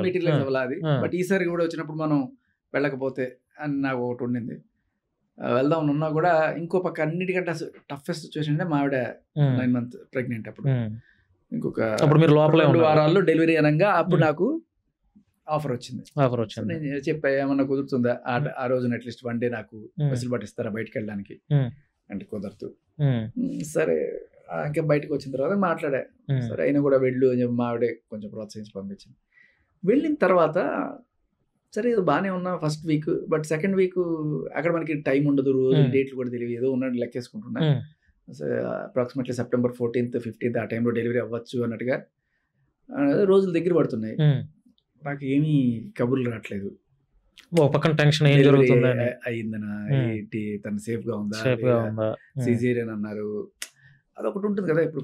మెటీరియల్ అవ్వాలి. బట్ ఈసారి కూడా వచ్చినప్పుడు మనం వెళ్ళకపోతే అని నాకు ఒకటి ఉండింది. వెళ్దాం ఉన్నా కూడా ఇంకో పక్క అన్నిటికంటే టఫెస్ట్ సిచ్యువేషన్ అంటే మా ఆవిడ 9 months ప్రెగ్నెంట్. అప్పుడు ఇంకొక 2 వారాల్లో డెలివరీ అనగా అప్పుడు నాకు ఆఫర్ వచ్చింది. నేను చెప్పా ఏమన్నా కుదురుతుందా ఆ రోజున అట్లీస్ట్ 1 day నాకు వెసులుబాటు ఇస్తారా బయటకు వెళ్ళడానికి అంటే కుదరదు. సరే ఇంకా బయటకు వచ్చిన తర్వాత మాట్లాడా. సరే అయినా కూడా వెళ్ళు అని చెప్పి మా ఆవిడే కొంచెం ప్రోత్సహించి పంపించింది. వెళ్ళిన తర్వాత సరే ఇది బాగానే ఉన్నా first week. But second week అక్కడ మనకి టైం ఉండదు, రోజు డేట్లు కూడా తెలియదు, ఏదో ఉన్నట్టు లెక్కేసుకుంటున్నా. అప్రాక్సిమేట్లీ September 14th 15th ఆ టైంలో డెలివరీ అవ్వచ్చు అన్నట్టుగా రోజులు దగ్గర పడుతున్నాయి. నాకు ఏమీ కబుర్లు రావట్లేదు. పక్కన టెన్షన్ అయిందనా, ఏంటి తను సేఫ్గా ఉందా, సిజేరియన్ అన్నారు, అదొకటి ఉంటుంది కదా. ఇప్పుడు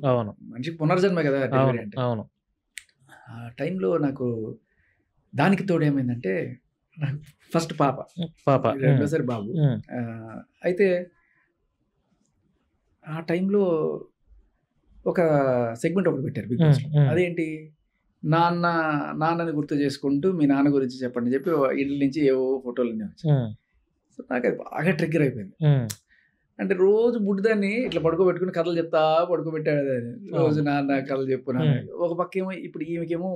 మనిషికి పునర్జన్మ కదా డెలివరీ అంటే. ఆ టైంలో నాకు దానికి తోడు ఏమైందంటే నాకు ఫస్ట్ పాప, రెండోసారి బాబు. అయితే ఆ టైంలో ఒక సెగ్మెంట్ ఒకటి పెట్టారు బిగ్ బాస్లో. అదేంటి, నాన్నని గుర్తు చేసుకుంటూ మీ నాన్న గురించి చెప్పండి చెప్పి ఇంటి నుంచి ఏవో ఫోటోలు వచ్చాయి. సో నాకు అది బాగా ట్రిగ్గర్ అయిపోయింది. అంటే రోజు బుడ్డిదాన్ని ఇట్లా పడుకోబెట్టుకుని కథలు చెప్తా పడుకోబెట్టాడు. రోజు నాన్న కథలు చెప్పు నాన్న. ఒక పక్క ఏమో ఇప్పుడు ఈమెకేమో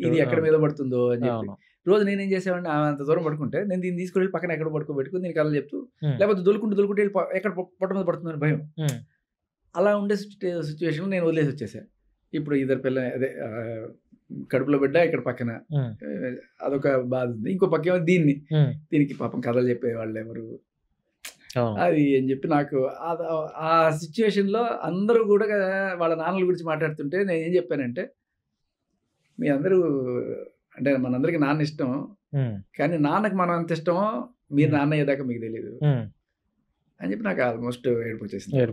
ఇది ఎక్కడ మీద పడుతుందో అని చెప్పి రోజు నేనేం చేసేవాడిని, అంత దూరం పడుకుంటే నేను దీన్ని తీసుకుని పక్కన ఎక్కడ పడుకోబెట్టుకుని నేను కథలు చెప్తూ, లేకపోతే దొలుకుంటూ ఎక్కడ పొట్ట మీద పడుతుందని భయం. అలా ఉండే సిచ్యువేషన్ నేను వదిలేసి వచ్చేసాను. ఇప్పుడు ఇద్దరు పిల్ల అదే కడుపులో బిడ్డ ఇక్కడ పక్కన, అదొక బాధ ఉంది. ఇంకో పక్క ఏమో దీనికి పాపం కథలు చెప్పేవాళ్ళు ఎవరు అది అని చెప్పి నాకు ఆ సిచ్యువేషన్లో అందరూ కూడా వాళ్ళ నాన్నల గురించి మాట్లాడుతుంటే నేను ఏం చెప్పానంటే, మీ అందరూ అంటే మనందరికి నాన్న ఇష్టం, కానీ నాన్నకి మనం ఎంత ఇష్టమో మీరు నాన్న అయ్యేదాకా మీకు తెలియదు అని చెప్పి నాకు ఆల్మోస్ట్ ఏడుపు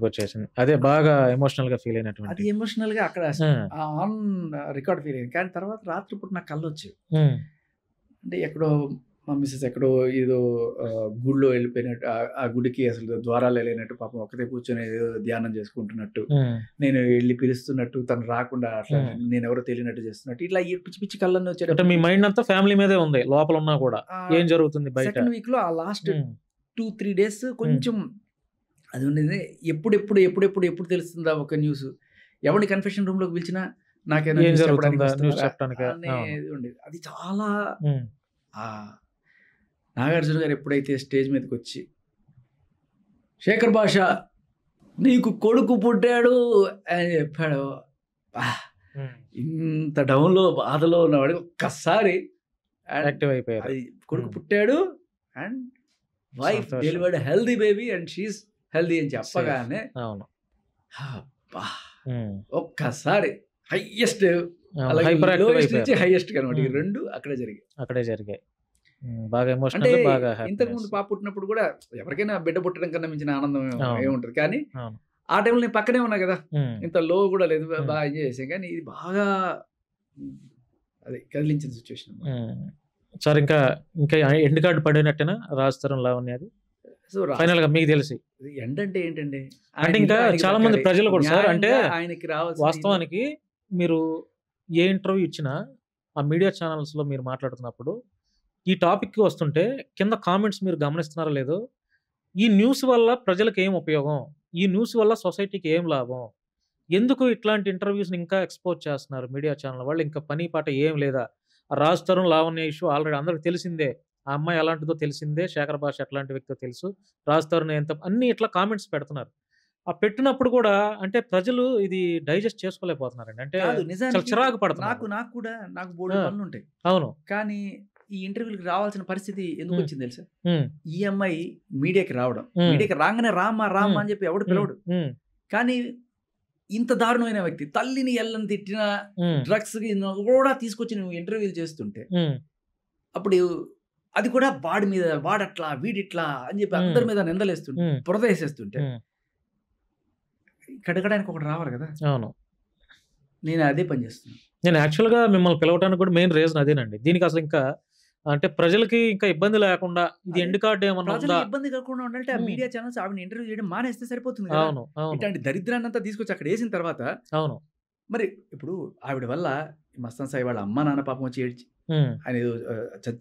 వచ్చేసింది. అదే బాగా ఎమోషనల్ గా ఫీల్ అయినట్టు. అది ఎమోషనల్ గా అక్కడ ఆన్ రికార్డ్ ఫీల్ అయింది. కానీ తర్వాత రాత్రిపూట నాకు కళ్ళు వచ్చేవి. అంటే ఎక్కడో మా మిస్సెస్ ఎక్కడో ఏదో గుడిలో వెళ్ళిపోయినట్టు, ఆ గుడికి అసలు ద్వారాలు వెళ్ళినట్టు, పాపం ఒక్కతే కూర్చొని ఏదో ధ్యానం చేసుకుంటున్నట్టు, నేను వెళ్ళి పిలుస్తున్నట్టు, తను రాకుండా అట్లా నేను ఎవరో తెలియనట్టు చేస్తున్నట్టు, ఇట్లా పిచ్చి పిచ్చి కళ్ళన్నీ వచ్చాడు. మీ మైండ్ అంతా ఫ్యామిలీ మీదే ఉంది, లోపల ఉన్నా కూడా ఏం జరుగుతుంది బయట. సెకండ్ వీక్ లో ఆ లాస్ట్ 2-3 days కొంచెం అది ఉండేది. ఎప్పుడు తెలుస్తుందా ఒక న్యూస్, ఎవరిని కన్ఫెషన్ రూమ్ లోకి పిలిచినా నాకేనా ఉండేది. అది చాలా నాగార్జున గారు ఎప్పుడైతే స్టేజ్ మీదకి వచ్చి శేఖర్ భాష నీకు కొడుకు పుట్టాడు అని చెప్పాడు, ఇంత డౌన్లో బాధలో ఉన్నవాడు ఒక్కసారి యాక్టివ్ అయిపోయాడు. కొడుకు పుట్టాడు and wife delivered healthy baby and she's healthy అని చెప్పగానే ఒక్కసారి హైయెస్ట్ నుంచి హైయెస్ట్ అనమాట. ఈ రెండు అక్కడే జరిగాయి. బాగా ఎమోషనల్. బాగా ఇంతకు ముందు పాప పుట్టినప్పుడు కూడా ఎవరికైనా బిడ్డ పుట్టడం కన్నా మించిన ఆనందం ఏముంటది, కానీ ఆ టైంలో నేను పక్కనే ఉన్నా కదా, ఇంత లో కూడా లేదు, బాగా ఎంజాయ్ చేసాం. కానీ ఇది బాగా అదే కదిలించిన సిచ్యువేషన్. సార్ ఇంకా ఎండ్ కార్డు పడినట్టేనా రాజతరం లావణ్య అది? సో ఫైనల్ గా మీకు తెలిసి ఎండ్ అంటే ఏంటండి అంటే ఇంకా చాలా మంది ప్రజలు కూడా సార్ అంటే ఆయనకి రావాల్సిన, వాస్తవానికి మీరు ఏ ఇంటర్వ్యూ ఇచ్చినా ఆ మీడియా ఛానల్స్ లో మీరు మాట్లాడుతున్నప్పుడు ఈ టాపిక్కి వస్తుంటే కింద కామెంట్స్ మీరు గమనిస్తున్నారో లేదో, ఈ న్యూస్ వల్ల ప్రజలకు ఏం ఉపయోగం, ఈ న్యూస్ వల్ల సొసైటీకి ఏం లాభం, ఎందుకు ఇట్లాంటి ఇంటర్వ్యూస్ని ఇంకా ఎక్స్పోజ్ చేస్తున్నారు మీడియా ఛానల్ వాళ్ళు? ఇంకా పని పాట ఏం లేదా? రాజ్ తరుణ్ లావణ్య ఇష్యూ ఆల్రెడీ అందరికి తెలిసిందే. ఆ అమ్మాయి ఎలాంటిదో తెలిసిందే. శేఖర్ భాష ఎట్లాంటి వ్యక్తో తెలుసు. రాజ్ తరుణ్ ఎంత అన్ని ఇట్లా కామెంట్స్ పెడుతున్నారు. ఆ పెట్టినప్పుడు కూడా అంటే ప్రజలు ఇది డైజెస్ట్ చేసుకోలేకపోతున్నారండి. అంటే కాదు చాలా నిజానికి చిరాకు పడుతున్నారు. నాకు కూడా బోల్డ్ ఆ. పనులు ఉంటాయి, అవును. కానీ ఈ ఇంటర్వ్యూకి రావాల్సిన పరిస్థితి ఎందుకు ఉమ్, వచ్చింది తెలుసా? ఉమ్, ఈ అమ్మాయి మీడియాకి రావడం, ఉమ్, మీడియాకి రాగానే రామ్మా ఉమ్, అని చెప్పి ఎవడు ఉమ్, పిలవడు. ఉమ్, కానీ ఇంత దారుణమైన వ్యక్తి తల్లిని ఎల్లని తిట్టిన ఉమ్, డ్రగ్స్ కూడా తీసుకొచ్చి నువ్వు ఇంటర్వ్యూలు చేస్తుంటే ఉమ్, అప్పుడు అది కూడా వాడి మీద వాడట్లా వీడిట్లా అని చెప్పి ఉమ్, అందరి మీద నిందలేస్తుంటే ఉమ్, బురద వేసేస్తుంటే ఉమ్, కడగడానికి ఒకటి రావాలి కదా. అవును. నేను అదే పని చేస్తున్నాను. నేను యాక్చువల్గా మిమ్మల్ని పిలవడానికి కూడా మెయిన్ రీజన్ అదేనండి. దీనికి అసలు ఇంకా అంటే ప్రజలకి ఇంకా ఇబ్బంది లేకుండా ఇది అదే ఎండ్ కార్డ్ ఏమన్నా ప్రజలకు ఉందా? ఇబ్బంది కాకుండా ఉండాలంటే ఆ ఉమ్, మీడియా ఛానల్స్ ఆవిడ ఇంటర్వ్యూ చేయడం మానేస్తే సరిపోతుంది కదా. అవును. అవును. ఇట్లాంటి దరిద్రాన్ని అంతా తీసుకొచ్చి అక్కడ వేసిన తర్వాత అవును. మరి ఇప్పుడు ఆవిడ వల్ల మస్తాన్ సాయి వాళ్ళ అమ్మ నాన్న పాపం వచ్చి ఏడ్చి ఉమ్, ఆయన ఏదో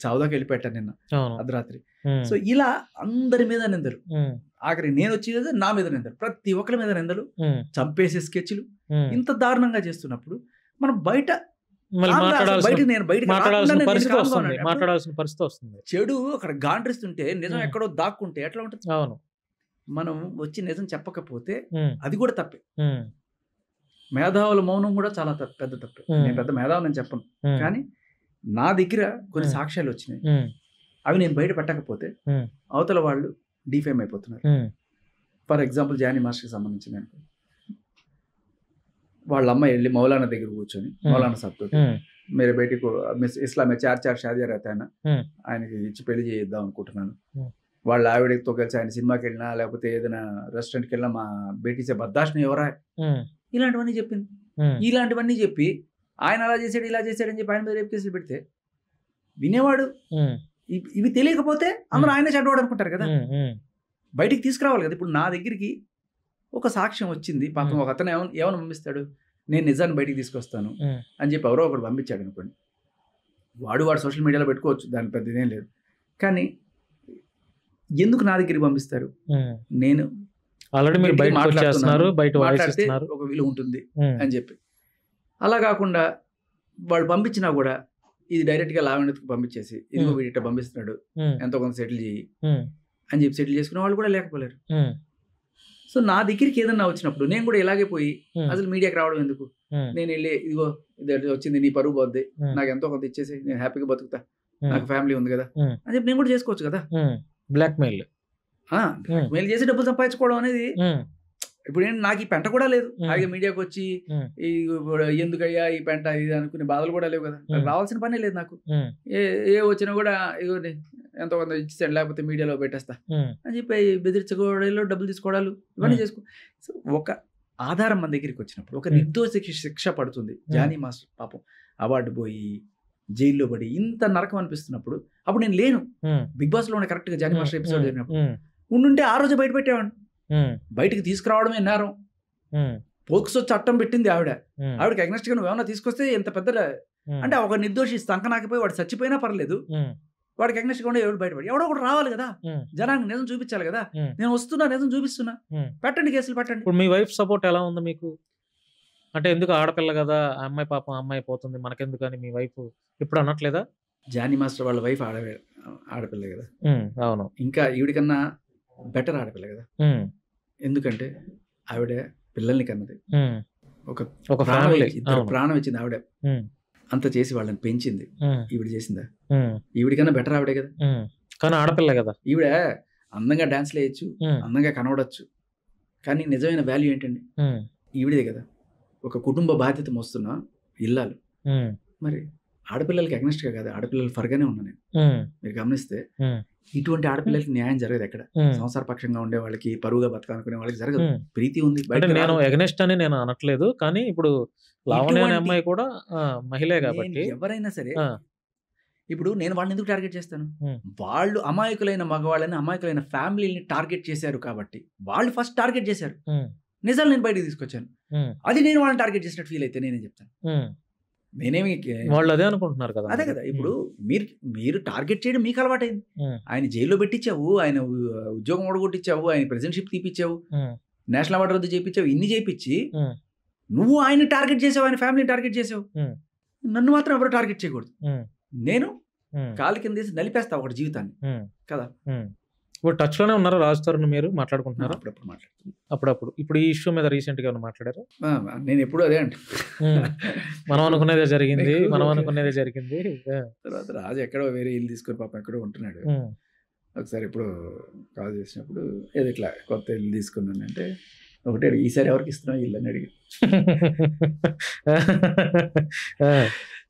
చావుదాకా వెళ్ళిపెట్టాను నిన్న అవును. అర్ధరాత్రి. ఉమ్, సో ఇలా అందరి మీద నిందలు, ఉమ్, ఆఖరి నేను వచ్చేది నా మీద నిందలు, ప్రతి ఒక్కరి మీద నిందలు, ఉమ్, చంపేసే స్కెచ్లు ఉమ్. ఇంత దారుణంగా చేస్తున్నప్పుడు మనం బయట మళ్ళీ కామ్గా అసలు మాట్లాడాల్సిన నేను బయటకు మాట్లాడాల్సిన రాకుండానే నేను పరిస్థితి కామ్గా వస్తుంది. ఉన్నాను. అప్పుడు మాట్లాడాల్సిన పరిస్థితి వస్తుంది. చెడు అక్కడ గాండ్రిస్తుంటే నిజం ఉమ్, ఎక్కడో దాక్కుంటే ఎట్లా ఉంటుంది? అవును. మనం వచ్చి నిజం చెప్పకపోతే ఉమ్, అది కూడా తప్పే. ఉమ్, మేధావుల మౌనం కూడా చాలా పెద్ద తప్పే. ఉమ్, నేను పెద్ద మేధావులు అని చెప్పను, ఉమ్, కానీ నా దగ్గర కొన్ని ఉమ్, సాక్ష్యాలు వచ్చినాయి, ఉమ్, అవి నేను బయట పెట్టకపోతే ఉమ్, అవతల వాళ్ళు డిఫేమ్ అయిపోతున్నారు. ఉమ్, ఫర్ ఎగ్జాంపుల్ జానీ మాస్టర్కి సంబంధించిన అనుకో, వాళ్ళ అమ్మ వెళ్ళి మౌలానా దగ్గర కూర్చొని మౌలానా సాబ్ తోటి ఉమ్, मेरे बेटी को इस्लाम में 4 शादियाँ रहता है ना, ఉమ్, ఆయనకి ఇచ్చి పెళ్లి చేద్దాం అనుకుంటున్నాను. ఉమ్, వాళ్ళ ఆవిడతో కలిసి ఆయన సినిమాకి వెళ్ళినా లేకపోతే ఏదైనా రెస్టారెంట్కి వెళ్ళినా మా బేటీసే బర్దాష్ట్ ఎవరా, ఉమ్, ఇలాంటివన్నీ చెప్పింది. ఉమ్, ఇలాంటివన్నీ చెప్పి ఆయన అలా చేశాడు ఇలా చేశాడని చెప్పి ఆయన మీద రేపు కేసులు పెడితే వినేవాడు ఉమ్, ఇవి తెలియకపోతే అందరూ ఉమ్, ఆయనే చెడ్డవాడు అనుకుంటారు కదా. ఉమ్, ఉమ్, బయటికి తీసుకురావాలి కదా. ఇప్పుడు నా దగ్గరికి ఒక సాక్ష్యం వచ్చింది, పాపం ఉమ్, ఒక అతను ఏమని పంపిస్తాడు, నేను నిజాన్ని బయటికి తీసుకొస్తాను ఉమ్, అని చెప్పి ఎవరో ఒకడు పంపించాడు అనుకోండి, వాడు సోషల్ మీడియాలో పెట్టుకోవచ్చు, దాని పెద్ద ఇదేం లేదు. కానీ ఎందుకు నా దగ్గరికి పంపిస్తారు? ఉమ్. నేను ఆల్రెడీ మీరు గట్టిగా బయటకు వచ్చేస్తున్నారు, బయట వాయిస్ మాట్లాడితే ఇస్తున్నారు. ఒక విలువ ఉంటుంది ఉమ్, అని చెప్పి. అలా కాకుండా వాళ్ళు పంపించినా కూడా ఇది డైరెక్ట్గా లావణ్యతకు పంపించేసి ఇదిగో ఉమ్, వీడిట పంపిస్తున్నాడు ఉమ్, ఎంతో కొంత సెటిల్ చేయి ఉమ్, అని చెప్పి సెటిల్ చేసుకునే వాళ్ళు కూడా లేకపోలేరు. ఉమ్, సో నా దగ్గరికి ఏదన్నా వచ్చినప్పుడు నేను కూడా ఇలాగే పోయి ఉమ్, అసలు మీడియాకి రావడం ఎందుకు, ఉమ్, నేను వెళ్ళి ఇదిగో ఇది వచ్చింది నీ పరువు పోద్ది, ఉమ్, నాకు ఎంతో కొంత ఇచ్చేసి నేను హ్యాపీగా బతుకుతా, ఉమ్, నాకు ఫ్యామిలీ ఉంది కదా ఉమ్, అని చెప్పి నేను కూడా చేసుకోవచ్చు కదా. ఉమ్, బ్లాక్మెయిల్. ఉమ్, మెయిల్ చేసి డబ్బులు సంపాదించుకోవడం అనేది ఉమ్, ఇప్పుడు నాకు ఈ పెంట కూడా లేదు. ఉమ్, హాయిగా మీడియాకి వచ్చి ఉమ్, ఈ ఎందుకయ్యా ఈ పెంట ఇది అనుకునే బాధలు కూడా లేవు కదా. నాకు ఉమ్, రావాల్సిన పనే లేదు నాకు. ఉమ్, ఏ వచ్చినా కూడా ఇగో ఎంతో కొంత ఇచ్చేసాడు లేకపోతే మీడియాలో పెట్టేస్తా ఉమ్, అని చెప్పి బెదిరించుకోవడాలు డబ్బులు తీసుకోవడాలు ఇవన్నీ ఉమ్, చేసుకో. సో ఒక ఆధారం మన దగ్గరికి వచ్చినప్పుడు ఒక ఉమ్, నిర్దోషికి శిక్ష పడుతుంది. ఉమ్, జానీ మాస్టర్ పాపం అవార్డు పోయి జైల్లో పడి ఇంత నరకం అనిపిస్తున్నప్పుడు అప్పుడు నేను లేను. ఉమ్, బిగ్ బాస్ లోనే కరెక్ట్గా జానీ ఉమ్, మాస్టర్ ఎపిసోడ్ ఉమ్, జరిగినప్పుడు ఉమ్, ఉండుంటే ఆ రోజు బయట పెట్టేవాడిని. ఉమ్, బయటికి తీసుకురావడమే నేరం. ఉమ్, పోక్సో చట్టం పెట్టింది ఆవిడ. ఉమ్, ఆవిడకి అగ్నెస్ట్ గా నువ్వేమన్నా తీసుకొస్తే ఎంత పెద్ద ఉమ్, అంటే ఒక నిర్దోషి సంకనాకపోయి వాడు చచ్చిపోయినా పర్లేదు, ఉమ్, వాడికి అగ్నెస్ట్ గా ఉండే ఎవడు బయటపడి ఎవడో ఒకటి రావాలి కదా. ఉమ్, జనానికి నిజం చూపించాలి కదా. ఉమ్, నేను వస్తున్నా నిజం చూపిస్తున్నా, ఉమ్. పెట్టండి కేసులు పెట్టండి. ఇప్పుడు మీ వైఫ్ సపోర్ట్ ఎలా ఉంది మీకు? అంటే ఎందుకు ఆడపిల్ల కదా, ఆ అమ్మాయి పాపం అమ్మాయి పోతుంది మనకెందుకు అని మీ వైఫ్ ఇప్పుడు అనట్లేదా? జానీ మాస్టర్ వాళ్ళ వైఫ్ ఆడపిల్ల కదా, ఉమ్, అవును. ఇంకా ఈవిడికన్నా బెటర్ ఆడపిల్ల కదా. ఉమ్, ఎందుకంటే ఆవిడ పిల్లల్ని కన్నది, ఉమ్, ఒక ఒక ప్రాణం ఫ్యామిలీ. ఇద్దరు అవును. ప్రాణం ఇచ్చింది ఆవిడ. ఉమ్, అంత చేసి వాళ్ళని పెంచింది. ఉమ్, ఈవిడ చేసిందా? ఉమ్, ఈవిడికన్నా బెటర్ ఆవిడే కదా. ఉమ్. కానీ ఆడపిల్ల కదా. ఈవిడ అందంగా డాన్స్లు వేయచ్చు, ఉమ్, అందంగా కనబడచ్చు, కానీ నిజమైన వాల్యూ ఏంటండి? ఉమ్, ఈవిడే కదా. ఒక కుటుంబ బాధ్యత మోస్తున్న ఇల్లాలు. ఉమ్, మరి ఆడపిల్లలకి అగ్నెస్ట్గా కాదు, ఆడపిల్లలు ఫర్గానే ఉన్నా నేను. ఉమ్, మీరు గమనిస్తే ఉమ్, ఇటువంటి ఆడపిల్లలకి న్యాయం జరగదు ఎక్కడ. ఉమ్, సంసార పక్షంగా ఉండే వాళ్ళకి, పరువుగా బతకాలనుకునే వాళ్ళకి జరగదు. ఉమ్. ప్రీతి ఉంది అంటే బయటకు నేను రాదు. ఎగనెస్ట్ అని నేను అనట్లేదు, కానీ ఇప్పుడు లావణ్య అనే ఇటువంటి అమ్మాయి కూడా మహిళే కాబట్టి. నేను ఎవరైనా సరే ఆ, ఇప్పుడు నేను వాళ్ళని ఎందుకు టార్గెట్ చేస్తాను? ఉమ్, వాళ్ళు అమాయకులైన మగవాళ్ళని, అమాయకులైన ఫ్యామిలీని టార్గెట్ చేశారు కాబట్టి వాళ్ళు ఫస్ట్ టార్గెట్ చేశారు. ఉమ్, నిజాలు నేను బయటకు తీసుకొచ్చాను. ఉమ్, అది నేను వాళ్ళని టార్గెట్ చేసినట్టు ఫీల్ అయితే నేనేం చెప్తాను? ఉమ్. నేనేమి వాళ్ళు అదే అనుకుంటున్నారు కదా. అదే మరి. కదా. ఇప్పుడు మీరు టార్గెట్ చేయడం మీకు అలవాటైంది. ఉమ్, ఆయన జైల్లో పెట్టించావు, ఆయన ఉద్యోగం ఓడగొట్టించావు, ఆయన ప్రెసిడెంట్షిప్ తీపిచ్చావు, ఉమ్, నేషనల్ అవార్డు రద్దు చేయించావు, ఇన్ని చేయించి ఉమ్, నువ్వు ఆయన టార్గెట్ చేసావు, ఆయన ఫ్యామిలీని టార్గెట్ చేసావు, ఉమ్, నన్ను మాత్రం ఎవరు టార్గెట్ చేయకూడదు. ఉమ్, నేను ఉమ్, కాలు కింద తీసి నలిపేస్తా ఒకటి జీవితాన్ని ఉమ్, కదా. ఉమ్. ఇప్పుడు టచ్ లోనే ఉన్నారా రాజ్ తరుణ్? మీరు మాట్లాడుకుంటున్నారా అప్పుడప్పుడు మాట్లాడుతున్నాను. అప్పుడప్పుడు? ఇప్పుడు ఈ ఇష్యూ మీద రీసెంట్ గా ఏమైనా మాట్లాడారు? నేను ఎప్పుడు అదే అంటే మనం అనుకునేదే జరిగింది, మనం అనుకునేదే జరిగింది. తర్వాత రాజు ఎక్కడో వేరే ఇల్లు తీసుకొని పాపం ఎక్కడో ఉంటున్నాడు. ఉమ్, ఒకసారి ఇప్పుడు కాల్ చేసినప్పుడు ఏది ఇట్లా కొత్త ఇల్లు తీసుకున్నాను అంటే ఒకటే అడిగి, ఈసారి ఎవరికి ఇస్తున్నావు ఇల్లు అని అడిగి.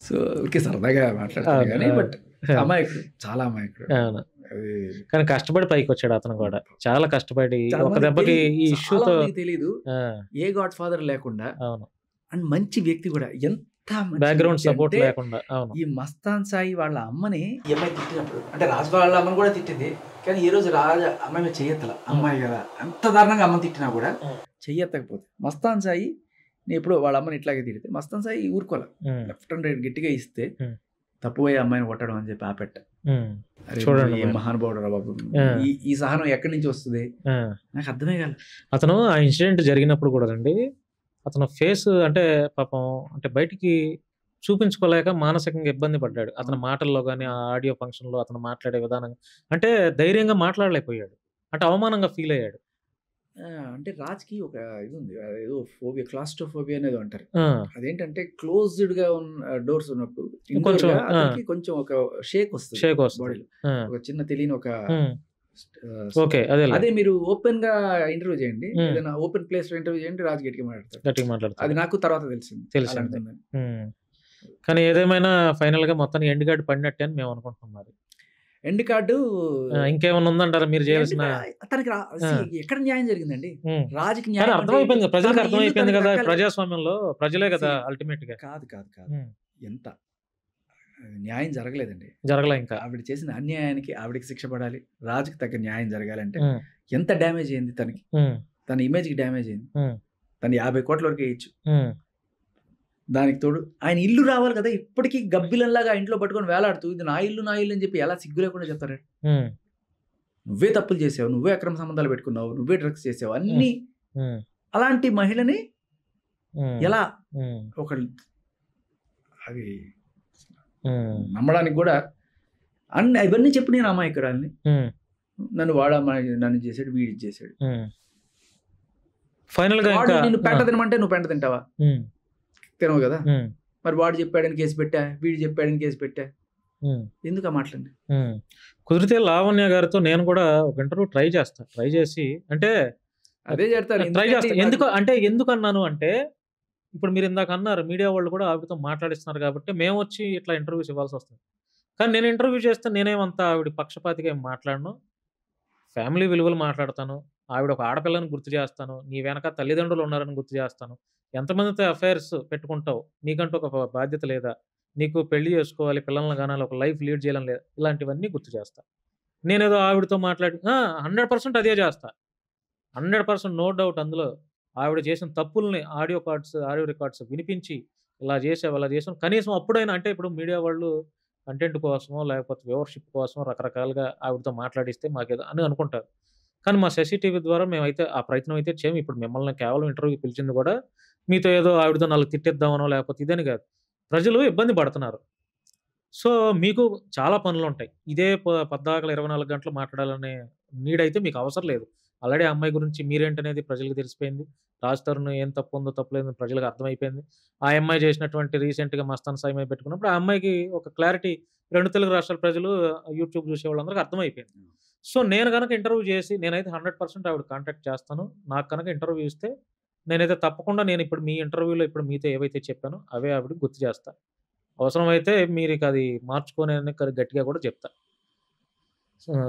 సో ఓకే సరదాగా మాట్లాడతాను కానీ బట్ అమాయకుడు, చాలా అమాయకుడు. అవును. అది కానీ కష్టపడి పైకి వచ్చాడు అతను కూడా, చాలా కష్టపడి. చాలా ఒక మందికి దెబ్బకి ఈ తెలీదు, ఇష్యూతో చాలా మందికి తెలీదు. ఏ గాడ్ ఫాదర్ లేకుండా అవును, అండ్ మంచి వ్యక్తి కూడా, ఎంత మంచి బ్యాక్గ్రౌండ్ వ్యక్తి సపోర్ట్ అంటే లేకుండా. అవును, ఈ మస్తాన్ సాయి వాళ్ళ అమ్మని ఈ అమ్మాయి తిట్టినప్పుడు, అంటే రాజు వాళ్ళ అమ్మని కూడా తిట్టింది కానీ ఈ రోజు రాజు అమ్మాయి మీద చెయ్యెత్తల. అమ్మాయి కదా ఎంత దారుణంగా అమ్మని తిట్టినా కూడా చెయ్యెత్తకపోతే మస్తాన్ సాయి నేను ఎప్పుడు వాళ్ళ అమ్మని ఇట్లాగే తిడితే మస్తాన్ సాయి ఊరుకోలే, ఉమ్, లెఫ్ట్ అండ్ రైట్ గట్టిగా ఇస్తే ఉమ్, తప్పుపోయే అమ్మాయిని కొట్టడం అని చెప్పి ఆపెట్ట. ఉమ్, అరే చూడండి ఏ మరి. మహానుభావుడు రా బాబు, ఈ సహనం ఎక్కడి నుంచి వస్తుంది ఆ. నాకు అర్థమే కాదు. అతను ఆ ఇన్సిడెంట్ జరిగినప్పుడు కూడా అండి, అతను ఫేస్ అంటే పాపం అంటే బయటికి చూపించుకోలేక మానసికంగా ఇబ్బంది పడ్డాడు. అతని మాటల్లో కానీ, ఆ ఆడియో ఫంక్షన్లో అతను మాట్లాడే విధానం అంటే ధైర్యంగా మాట్లాడలేకపోయాడు, అంటే అవమానంగా ఫీల్ అయ్యాడు. అంటే రాజ్కి ఒక ఇది ఉంది, ఏదో ఫోబియా, క్లాస్ట్రోఫోబియా అనేది అంటారు. ఆ, అదేంటంటే క్లోజ్డ్ గా ఉన్న డోర్స్ ఉన్నప్పుడు కొంచెం, కొంచెం ఒక షేక్ వస్తుంది షేక్ వస్తుంది. బాడీలో, ఆ, ఒక చిన్న తెలియని ఒక ఉమ్, ఓకే, అదే అదే మీరు ఓపెన్ గా ఇంటర్వ్యూ చేయండి, Hmm. ఏదైనా ఓపెన్ ప్లేస్ లో ఇంటర్వ్యూ చేయండి, రాజ్ గట్టిగా మాట్లాడతారు. గట్టిగా మాట్లాడుతుంది. అది నాకు తర్వాత తెలిసింది. తెలిసింది. అలాంటిది. ఉమ్. కానీ ఏదేమైనా ఫైనల్ గా మొత్తానికి ఎండ్ కార్డు పడినట్టే అని మేము అనుకుంటున్నాం. మరి ఎండ్ కార్డు ఇంకేమన్నా ఉందంటారా మీరు చేయాల్సిన? తనకి ఎక్కడ న్యాయం జరిగిందండి? ఉమ్. రాజుకి కానీ న్యాయం అర్థమైపోయింది, ప్రజలకు తన ఇల్లు అర్థమైపోయింది తనకి కదా, దక్కాలి. ప్రజాస్వామ్యంలో ప్రజలే కదా See, అల్టిమేట్ గా. కాదు కాదు కాదు, ఉమ్. ఎంత న్యాయం జరగలేదండి. జరగలే ఇంకా. ఆవిడ చేసిన అన్యాయానికి ఆవిడకి శిక్ష పడాలి, రాజుకి తగ్గ న్యాయం జరగాలంటే ఉమ్, ఎంత డ్యామేజ్ అయింది తనకి, ఉమ్, తన ఇమేజ్ కి డ్యామేజ్ అయింది. ఉమ్, తను 50 కోట్ల వరకు వేయచ్చు. ఉమ్, దానికి తోడు ఆయన ఇల్లు రావాలి కదా, ఇప్పటికీ గబ్బిలంలాగా ఇంట్లో పట్టుకొని వేలాడుతూ ఇది నా ఇల్లు నా ఇల్లు అని చెప్పి ఎలా సిగ్గు లేకుండా చెప్తారు? ఉమ్, నువ్వే తప్పులు చేసావు, నువ్వే అక్రమ సంబంధాలు పెట్టుకున్నావు, నువ్వే డ్రగ్స్ చేసావు అన్ని. ఉమ్, అలాంటి మహిళని ఉమ్, ఎలా ఉమ్, ఒక అది ఉమ్, నమ్మడానికి కూడా ఇవన్నీ చెప్పి నేను అమాయకురాల్ని, ఉమ్, నన్ను నన్ను చేసాడు, వీడి చేసాడు. ఉమ్. ఫైనల్ గా వాడు ఇంకా నిన్ను పెంట తినమంటే నువ్వు పెంట తింటావా? ఉమ్, తినవు కదా. ఉమ్, మరి వాడు చెప్పాడని కేసు పెట్టా, వీడు చెప్పాడని కేసు పెట్టా, ఉమ్, ఎందుకు ఆ మాటలండి? ఉమ్. కుదిరితే లావణ్య గారితో నేను కూడా ఒక ఇంటర్వ్యూ ట్రై చేస్తాను. ట్రై చేసి అంటే అదే చేస్తాను. ట్రై చేస్తాను. ఎందుకు అన్నాను అంటే, ఇప్పుడు మీరు ఇందాక అన్నారు మీడియా వాళ్ళు కూడా ఆవిడతో మాట్లాడిస్తున్నారు కాబట్టి మేము వచ్చి ఇట్లా ఇంటర్వ్యూస్ ఇవ్వాల్సి వస్తుంది. కానీ నేను ఇంటర్వ్యూ చేస్తే నేనేమంతా ఆవిడ పక్షపాతిగా ఏం మాట్లాడను, ఫ్యామిలీ విలువలు మాట్లాడతాను, ఆవిడ ఒక ఆడపిల్లని గుర్తు చేస్తాను, నీ వెనక తల్లిదండ్రులు ఉన్నారని గుర్తు చేస్తాను, ఎంతమందితో అఫైర్స్ పెట్టుకుంటావు, నీకంటూ ఒక బాధ్యత లేదా, నీకు పెళ్లి చేసుకోవాలి, పిల్లల్ని కానాలి, ఒక లైఫ్ లీడ్ చేయాలని లేదా, ఇలాంటివన్నీ గుర్తు చేస్తా. నేనేదో ఆవిడతో మాట్లాడి 100% అదే చేస్తా, 100% నో డౌట్. అందులో ఆవిడ చేసిన తప్పుల్ని ఆడియో రికార్డ్స్ వినిపించి ఇలా చేసావు అలా చేసాం, కనీసం అప్పుడైనా అంటే ఇప్పుడు మీడియా వాళ్ళు కంటెంట్ కోసమో లేకపోతే వ్యూవర్షిప్ కోసమో రకరకాలుగా ఆవిడతో మాట్లాడిస్తే మాకేదో అని అనుకుంటారు. కానీ మా శశి టీవీ ద్వారా మేమైతే ఆ ప్రయత్నం అయితే చేయము. ఇప్పుడు మిమ్మల్ని కేవలం ఇంటర్వ్యూకి పిలిచింది కూడా మీతో ఏదో ఆవిడతో 4 తిట్టిద్దామనో లేకపోతే ఇదని కాదు. ప్రజలు ఇబ్బంది పడుతున్నారు. సో మీకు చాలా పనులు ఉంటాయి. ఇదే పద్దాకల 24 గంటలు మాట్లాడాలనే నీడ్ అయితే మీకు అవసరం లేదు. ఆల్రెడీ ఆ అమ్మాయి గురించి మీరేంటనేది ప్రజలకు తెలిసిపోయింది. రాజ్ తరుణ్ ఏం తప్పు ఉందో తప్పులేదో ప్రజలకు అర్థమైపోయింది. ఆ అమ్మాయి చేసినటువంటి రీసెంట్‌గా మస్తాన్ సాయి మీద పెట్టుకున్నప్పుడు ఆ అమ్మాయికి ఒక క్లారిటీ 2 తెలుగు రాష్ట్రాల ప్రజలు, యూట్యూబ్ చూసేవాళ్ళందరికీ అర్థమైపోయింది. సో నేను గనక ఇంటర్వ్యూ చేసి నేనైతే 100% ఆవిడ కాంటాక్ట్ చేస్తాను. నాకు కనుక ఇంటర్వ్యూ ఇస్తే నేనైతే తప్పకుండా నేను ఇప్పుడు మీ ఇంటర్వ్యూలో ఇప్పుడు మీతో ఏవైతే చెప్పానో అవే ఆవిడకి గుర్తు చేస్తా. అవసరమైతే మీరిక అది మార్చుకొని అని గట్టిగా కూడా చెప్తా.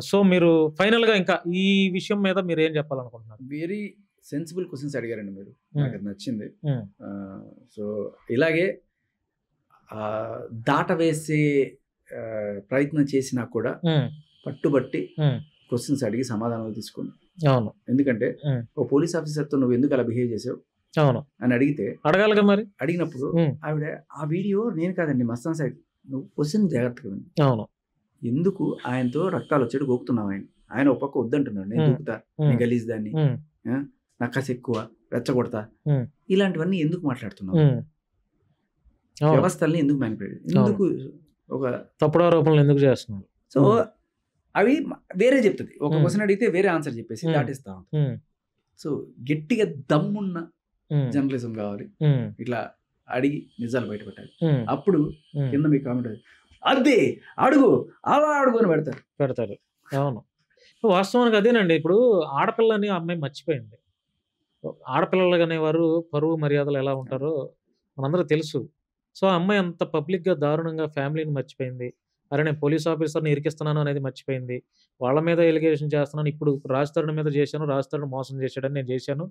సో మీరు ఫైనల్‌గా ఇంకా ఈ విషయం మీద మీరేం చెప్పాలనుకుంటున్నారు? వెరీ సెన్సిబుల్ క్వెషన్స్ అడిగారండి మీరు. నాకు అది నచ్చింది. హ్మ్. సో ఇలాగే దాట వేసే ప్రయత్నం చేసినా కూడా హ్మ్. పట్టుబట్టి హ్మ్. క్వశ్చన్స్ అడిగి సమాధానాలు తీసుకోండి. అవును. ఎందుకంటే హ్మ్. ఓ పోలీస్ ఆఫీసర్‌తో నువ్వు ఎందుకు అలా బిహేవ్ చేసావు అవును. అని అడిగితే అడగాలిగా మరి. అడిగినప్పుడు హ్మ్. ఆవిడ ఆ వీడియో నేను కాదండి మస్తాన్ సాయి, నువ్వు క్వశ్చన్ జాగ్రత్తగా విను. అవును. ఎందుకు ఆయనతో రక్తాలు వచ్చాడు గోకుతున్నావు, ఆయన ఒక పక్క వద్దంటున్నాడు, నేను హ్మ్. దూకుతా, హ్మ్. నేను గలీజ్ దాన్ని, హ్మ్. నాకు కాస్త ఎక్కువ రెచ్చగొడతా, ఉమ్, ఇలాంటివన్నీ ఎందుకు మాట్లాడుతున్నావు? ఉమ్. అవును. వ్యవస్థల్ని ఎందుకు మ్యానిపులేట్, ఎందుకు ఒక తప్పుడు ఆరోపణలు ఎందుకు చేస్తున్నారు? సో అవి వేరే చెప్తుంది. ఒక క్వశ్చన్ అడిగితే వేరే ఆన్సర్ చెప్పేసి దాటిస్తా ఉంటుంది. ఉమ్, సో గట్టిగా దమ్మున్న ఉమ్, జర్నలిజం కావాలి. ఉమ్, ఇట్లా అడిగి నిజాలు బయట పెట్టాలి. ఉమ్, అప్పుడు ఉమ్. కింద మీ కామెంట్ అదే అడుగు అలా అడుగు అని పెడతారు. అవును, వాస్తవానికి అదేనండి. ఇప్పుడు ఆడపిల్లని ఆ అమ్మాయి మర్చిపోయింది. ఆడపిల్లలు అనేవారు పరువు మర్యాదలు ఎలా ఉంటారో మనందరూ తెలుసు. సో ఆ అమ్మాయి అంత పబ్లిక్గా దారుణంగా ఫ్యామిలీని మర్చిపోయింది. అరే నేను పోలీస్ ఆఫీసర్ని ఇరికిస్తున్నాను అనేది మర్చిపోయింది. వాళ్ళ మీద ఎలిగేషన్ చేస్తున్నాను, ఇప్పుడు రాజ్ తరుణ్ మీద చేశాను, రాజ్ తరుణ్ మోసం చేశాడని నేను చేశాను,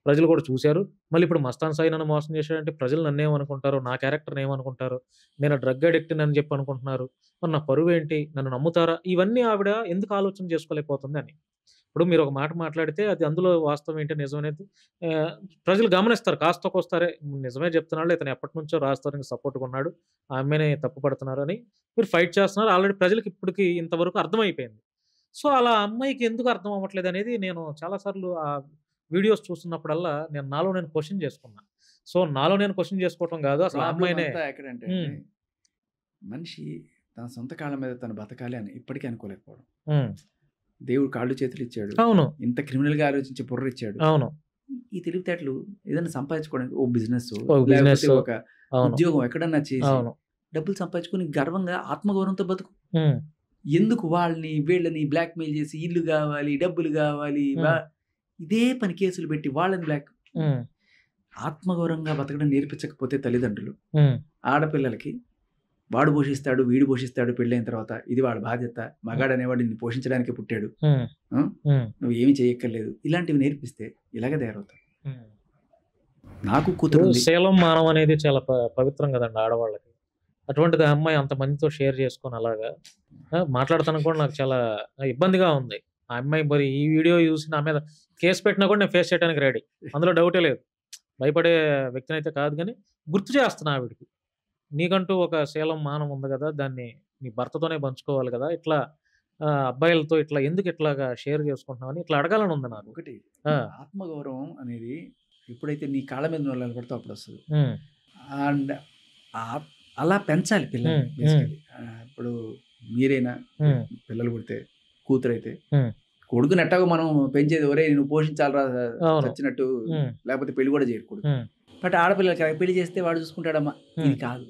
ప్రజలు కూడా చూశారు. మళ్ళీ ఇప్పుడు మస్తాన్ సాయి నన్ను మోసం చేశాడంటే ప్రజలు నన్ను ఏమనుకుంటారు, నా క్యారెక్టర్ని ఏమనుకుంటారు, నేను డ్రగ్ అడిక్ట్ అని చెప్పి అనుకుంటున్నారు, మరి నా పరువు ఏంటి, నన్ను నమ్ముతారా, ఇవన్నీ ఆవిడ ఎందుకు ఆలోచన చేసుకోలేకపోతుంది అని. ఇప్పుడు మీరు ఒక మాట మాట్లాడితే అది అందులో వాస్తవం ఏంటి నిజం అనేది ప్రజలు గమనిస్తారు. కాస్త కొస్తారే నిజమే చెప్తున్నాడు, ఇతను ఎప్పటి నుంచో రాస్తారని సపోర్ట్గా ఉన్నాడు, ఆ అమ్మాయిని తప్పు పడుతున్నారు అని మీరు ఫైట్ చేస్తున్నారు. ఆల్రెడీ ప్రజలకు ఇప్పటికి ఇంతవరకు అర్థమైపోయింది. సో అలా అమ్మాయికి ఎందుకు అర్థం అవ్వట్లేదు అనేది నేను చాలాసార్లు ఆ వీడియోస్ చూస్తున్నప్పుడల్లా నాలో నేను క్వశ్చన్ చేసుకున్నా. సో నాలో నేను క్వశ్చన్ చేసుకోవటం కాదు, అసలు ఆ అమ్మాయినే. ఎక్కడంటే మనిషి తన సొంత కాళ్ళ మీద తను బతకాలి అని ఇప్పటికీ అనుకోలేకపోవడం. దేవుడు కాళ్ళు చేతులు ఇచ్చాడు, అవును, ఇంత క్రిమినల్ గా ఆలోచించి బుర్ర ఇచ్చాడు. అవును, ఈ తెలివితేటలు ఏదైనా సంపాదించుకోవడానికి ఓ బిజినెస్ బిజినెస్, ఒక ఉద్యోగం ఎక్కడన్నా చేసి అవును, డబ్బులు సంపాదించుకుని గర్వంగా ఆత్మగౌరవంతో బతుకు. ఉమ్, ఎందుకు వాళ్ళని వీళ్ళని బ్లాక్ మెయిల్ చేసి ఇల్లు కావాలి, డబ్బులు కావాలి, ఇదే పని కేసులు పెట్టి వాళ్ళని బ్లాక్. ఉమ్, ఆత్మగౌరవంగా బతకడం నేర్పించకపోతే తల్లిదండ్రులు ఉమ్, ఆడపిల్లలకి వాడు పోషిస్తాడు వీడు పోషిస్తాడు పెళ్ళైన తర్వాత ఇది వాడి బాధ్యత, మగాడు అనేవాడు నిన్ను పోషించడానికి పుట్టాడు, ఉమ్, ఉమ్, నువ్వు ఏమి చేయక్కర్లేదు, ఇలాంటివి నేర్పిస్తే ఇలాగే తయారవుతాయి. ఉమ్. నాకు కూతురు ఉంది. శీలం మానం అనేది చాలా పవిత్రం కదండి ఆడవాళ్ళకి. అటువంటిది ఆ అమ్మాయి అంత మందితో షేర్ చేసుకొని అలాగా మాట్లాడుతాను కూడా నాకు చాలా ఇబ్బందిగా ఉంది. ఆ అమ్మాయి మరి ఈ వీడియో చూసి నా మీద కేసు పెట్టినా కూడా నేను ఫేస్ చేయడానికి రెడీ, అందులో డౌటే లేదు. భయపడే వ్యక్తిని అయితే కాదు, కానీ గుర్తు చేస్తున్నా ఆవిడికి, నీకంటూ ఒక శీలం మానం ఉంది కదా, దాన్ని నీ భర్తతోనే పంచుకోవాలి కదా, ఇట్లా అబ్బాయిలతో ఇట్లా ఎందుకు ఇట్లాగా షేర్ చేసుకుంటున్నావు అని ఇట్లా అడగాలని ఉంది నాకు. ఒకటి ఆత్మగౌరవం అనేది ఎప్పుడైతే నీ కాళ్ళ మీద నువ్వు నిలబడితే అప్పుడు వస్తుంది. అండ్ అలా పెంచాలి పిల్లలు. ఇప్పుడు మీరైనా పిల్లలు పుడితే కూతురు అయితే కొడుకుని ఎట్టాగో మనం పెంచేది, ఒరే నువ్వు పోషించాలరా చచ్చినట్టు, లేకపోతే పెళ్లి కూడా చేయకూడదు. బట్ ఆడపిల్లలకి పెళ్లి చేస్తే వాడు చూసుకుంటాడమ్మా, ఇది కాదు.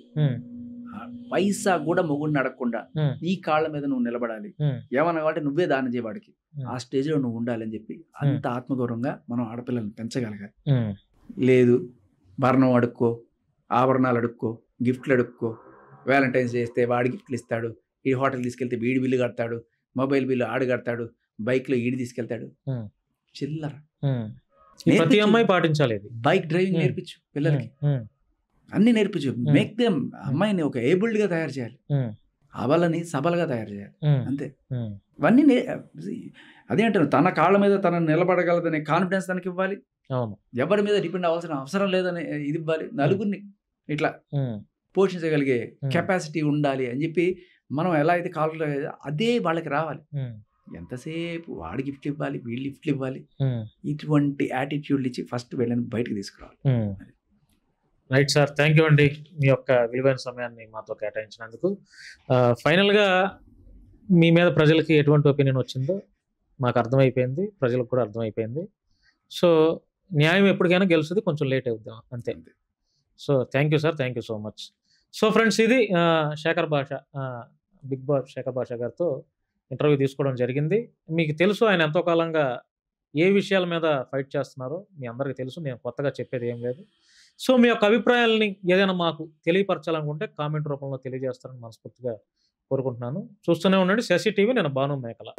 పైసా కూడా మొగుడిని అడగకుండా నీ కాళ్ళ మీద నువ్వు నిలబడాలి, ఏమన్నా కాబట్టి నువ్వే దానం చేయవాడికి, ఆ స్టేజ్ లో నువ్వు ఉండాలని చెప్పి అంత ఆత్మగౌరవంగా మనం ఆడపిల్లల్ని పెంచగలగాలి. లేదు భరణం అడుక్కో, ఆభరణాలు అడుక్కో, గిఫ్ట్లు అడుక్కో, వ్యాలంటైన్స్ చేస్తే వాడి గిఫ్ట్లు ఇస్తాడు, ఈ హోటల్ తీసుకెళ్తే వీడి బిల్లు కడతాడు, మొబైల్ బిల్లు ఆడు కడతాడు, బైక్ లో ఈడి తీసుకెళ్తాడు, చిల్లర. ప్రతి అమ్మాయి పాటించాలి. బైక్ డ్రైవింగ్ నేర్పించు పిల్లలకి, అన్ని నేర్పించు. మేక్ దెమ్, అమ్మాయిని ఒక ఏబుల్డ్ గా తయారు చేయాలి, అబలని సబలగా తయారు చేయాలి, అంతే. ఇవన్నీ అదే అంటారు, తన కాళ్ళ మీద తన నిలబడగలదనే కాన్ఫిడెన్స్ తనకి ఇవ్వాలి, ఎవరి మీద డిపెండ్ అవ్వాల్సిన అవసరం లేదని ఇది ఇవ్వాలి, నలుగురిని ఇట్లా పోషించగలిగే కెపాసిటీ ఉండాలి అని చెప్పి మనం ఎలా అయితే కాళ్ళు అదే వాళ్ళకి రావాలి. ఎంతసేపు వాడి గిఫ్ట్ ఇవ్వాలి, వీళ్ళు గిఫ్ట్లు ఇవ్వాలి, ఇటువంటి యాటిట్యూడ్లు ఇచ్చి ఫస్ట్ వీళ్ళని బయటకు తీసుకురావాలి. రైట్ సార్, థ్యాంక్ యూ అండి మీ యొక్క విలువైన సమయాన్ని మాతో కేటాయించినందుకు. ఫైనల్గా మీ మీద ప్రజలకి ఎటువంటి ఒపీనియన్ వచ్చిందో మాకు అర్థమైపోయింది, ప్రజలకు కూడా అర్థమైపోయింది. సో న్యాయం ఎప్పటికైనా గెలుస్తుంది, కొంచెం లేట్ అవుద్దాం అంతే. So thank you sir, thank you so much. So friends, ఇది శేఖర్ భాష, బిగ్ బాస్ శేఖర్ భాష గారితో ఇంటర్వ్యూ తీసుకోవడం జరిగింది. మీకు తెలుసు ఆయన ఎంతో కాలంగా ఏ విషయాల మీద ఫైట్ చేస్తున్నారో మీ అందరికీ తెలుసు, నేను కొత్తగా చెప్పేది ఏం లేదు. సో మీ యొక్క అభిప్రాయాలని ఏదైనా మాకు తెలియపరచాలనుకుంటే కామెంట్ రూపంలో తెలియజేస్తారని మనస్ఫూర్తిగా కోరుకుంటున్నాను. చూస్తూనే ఉండండి శశి టీవీ, నేను భాను మేకల.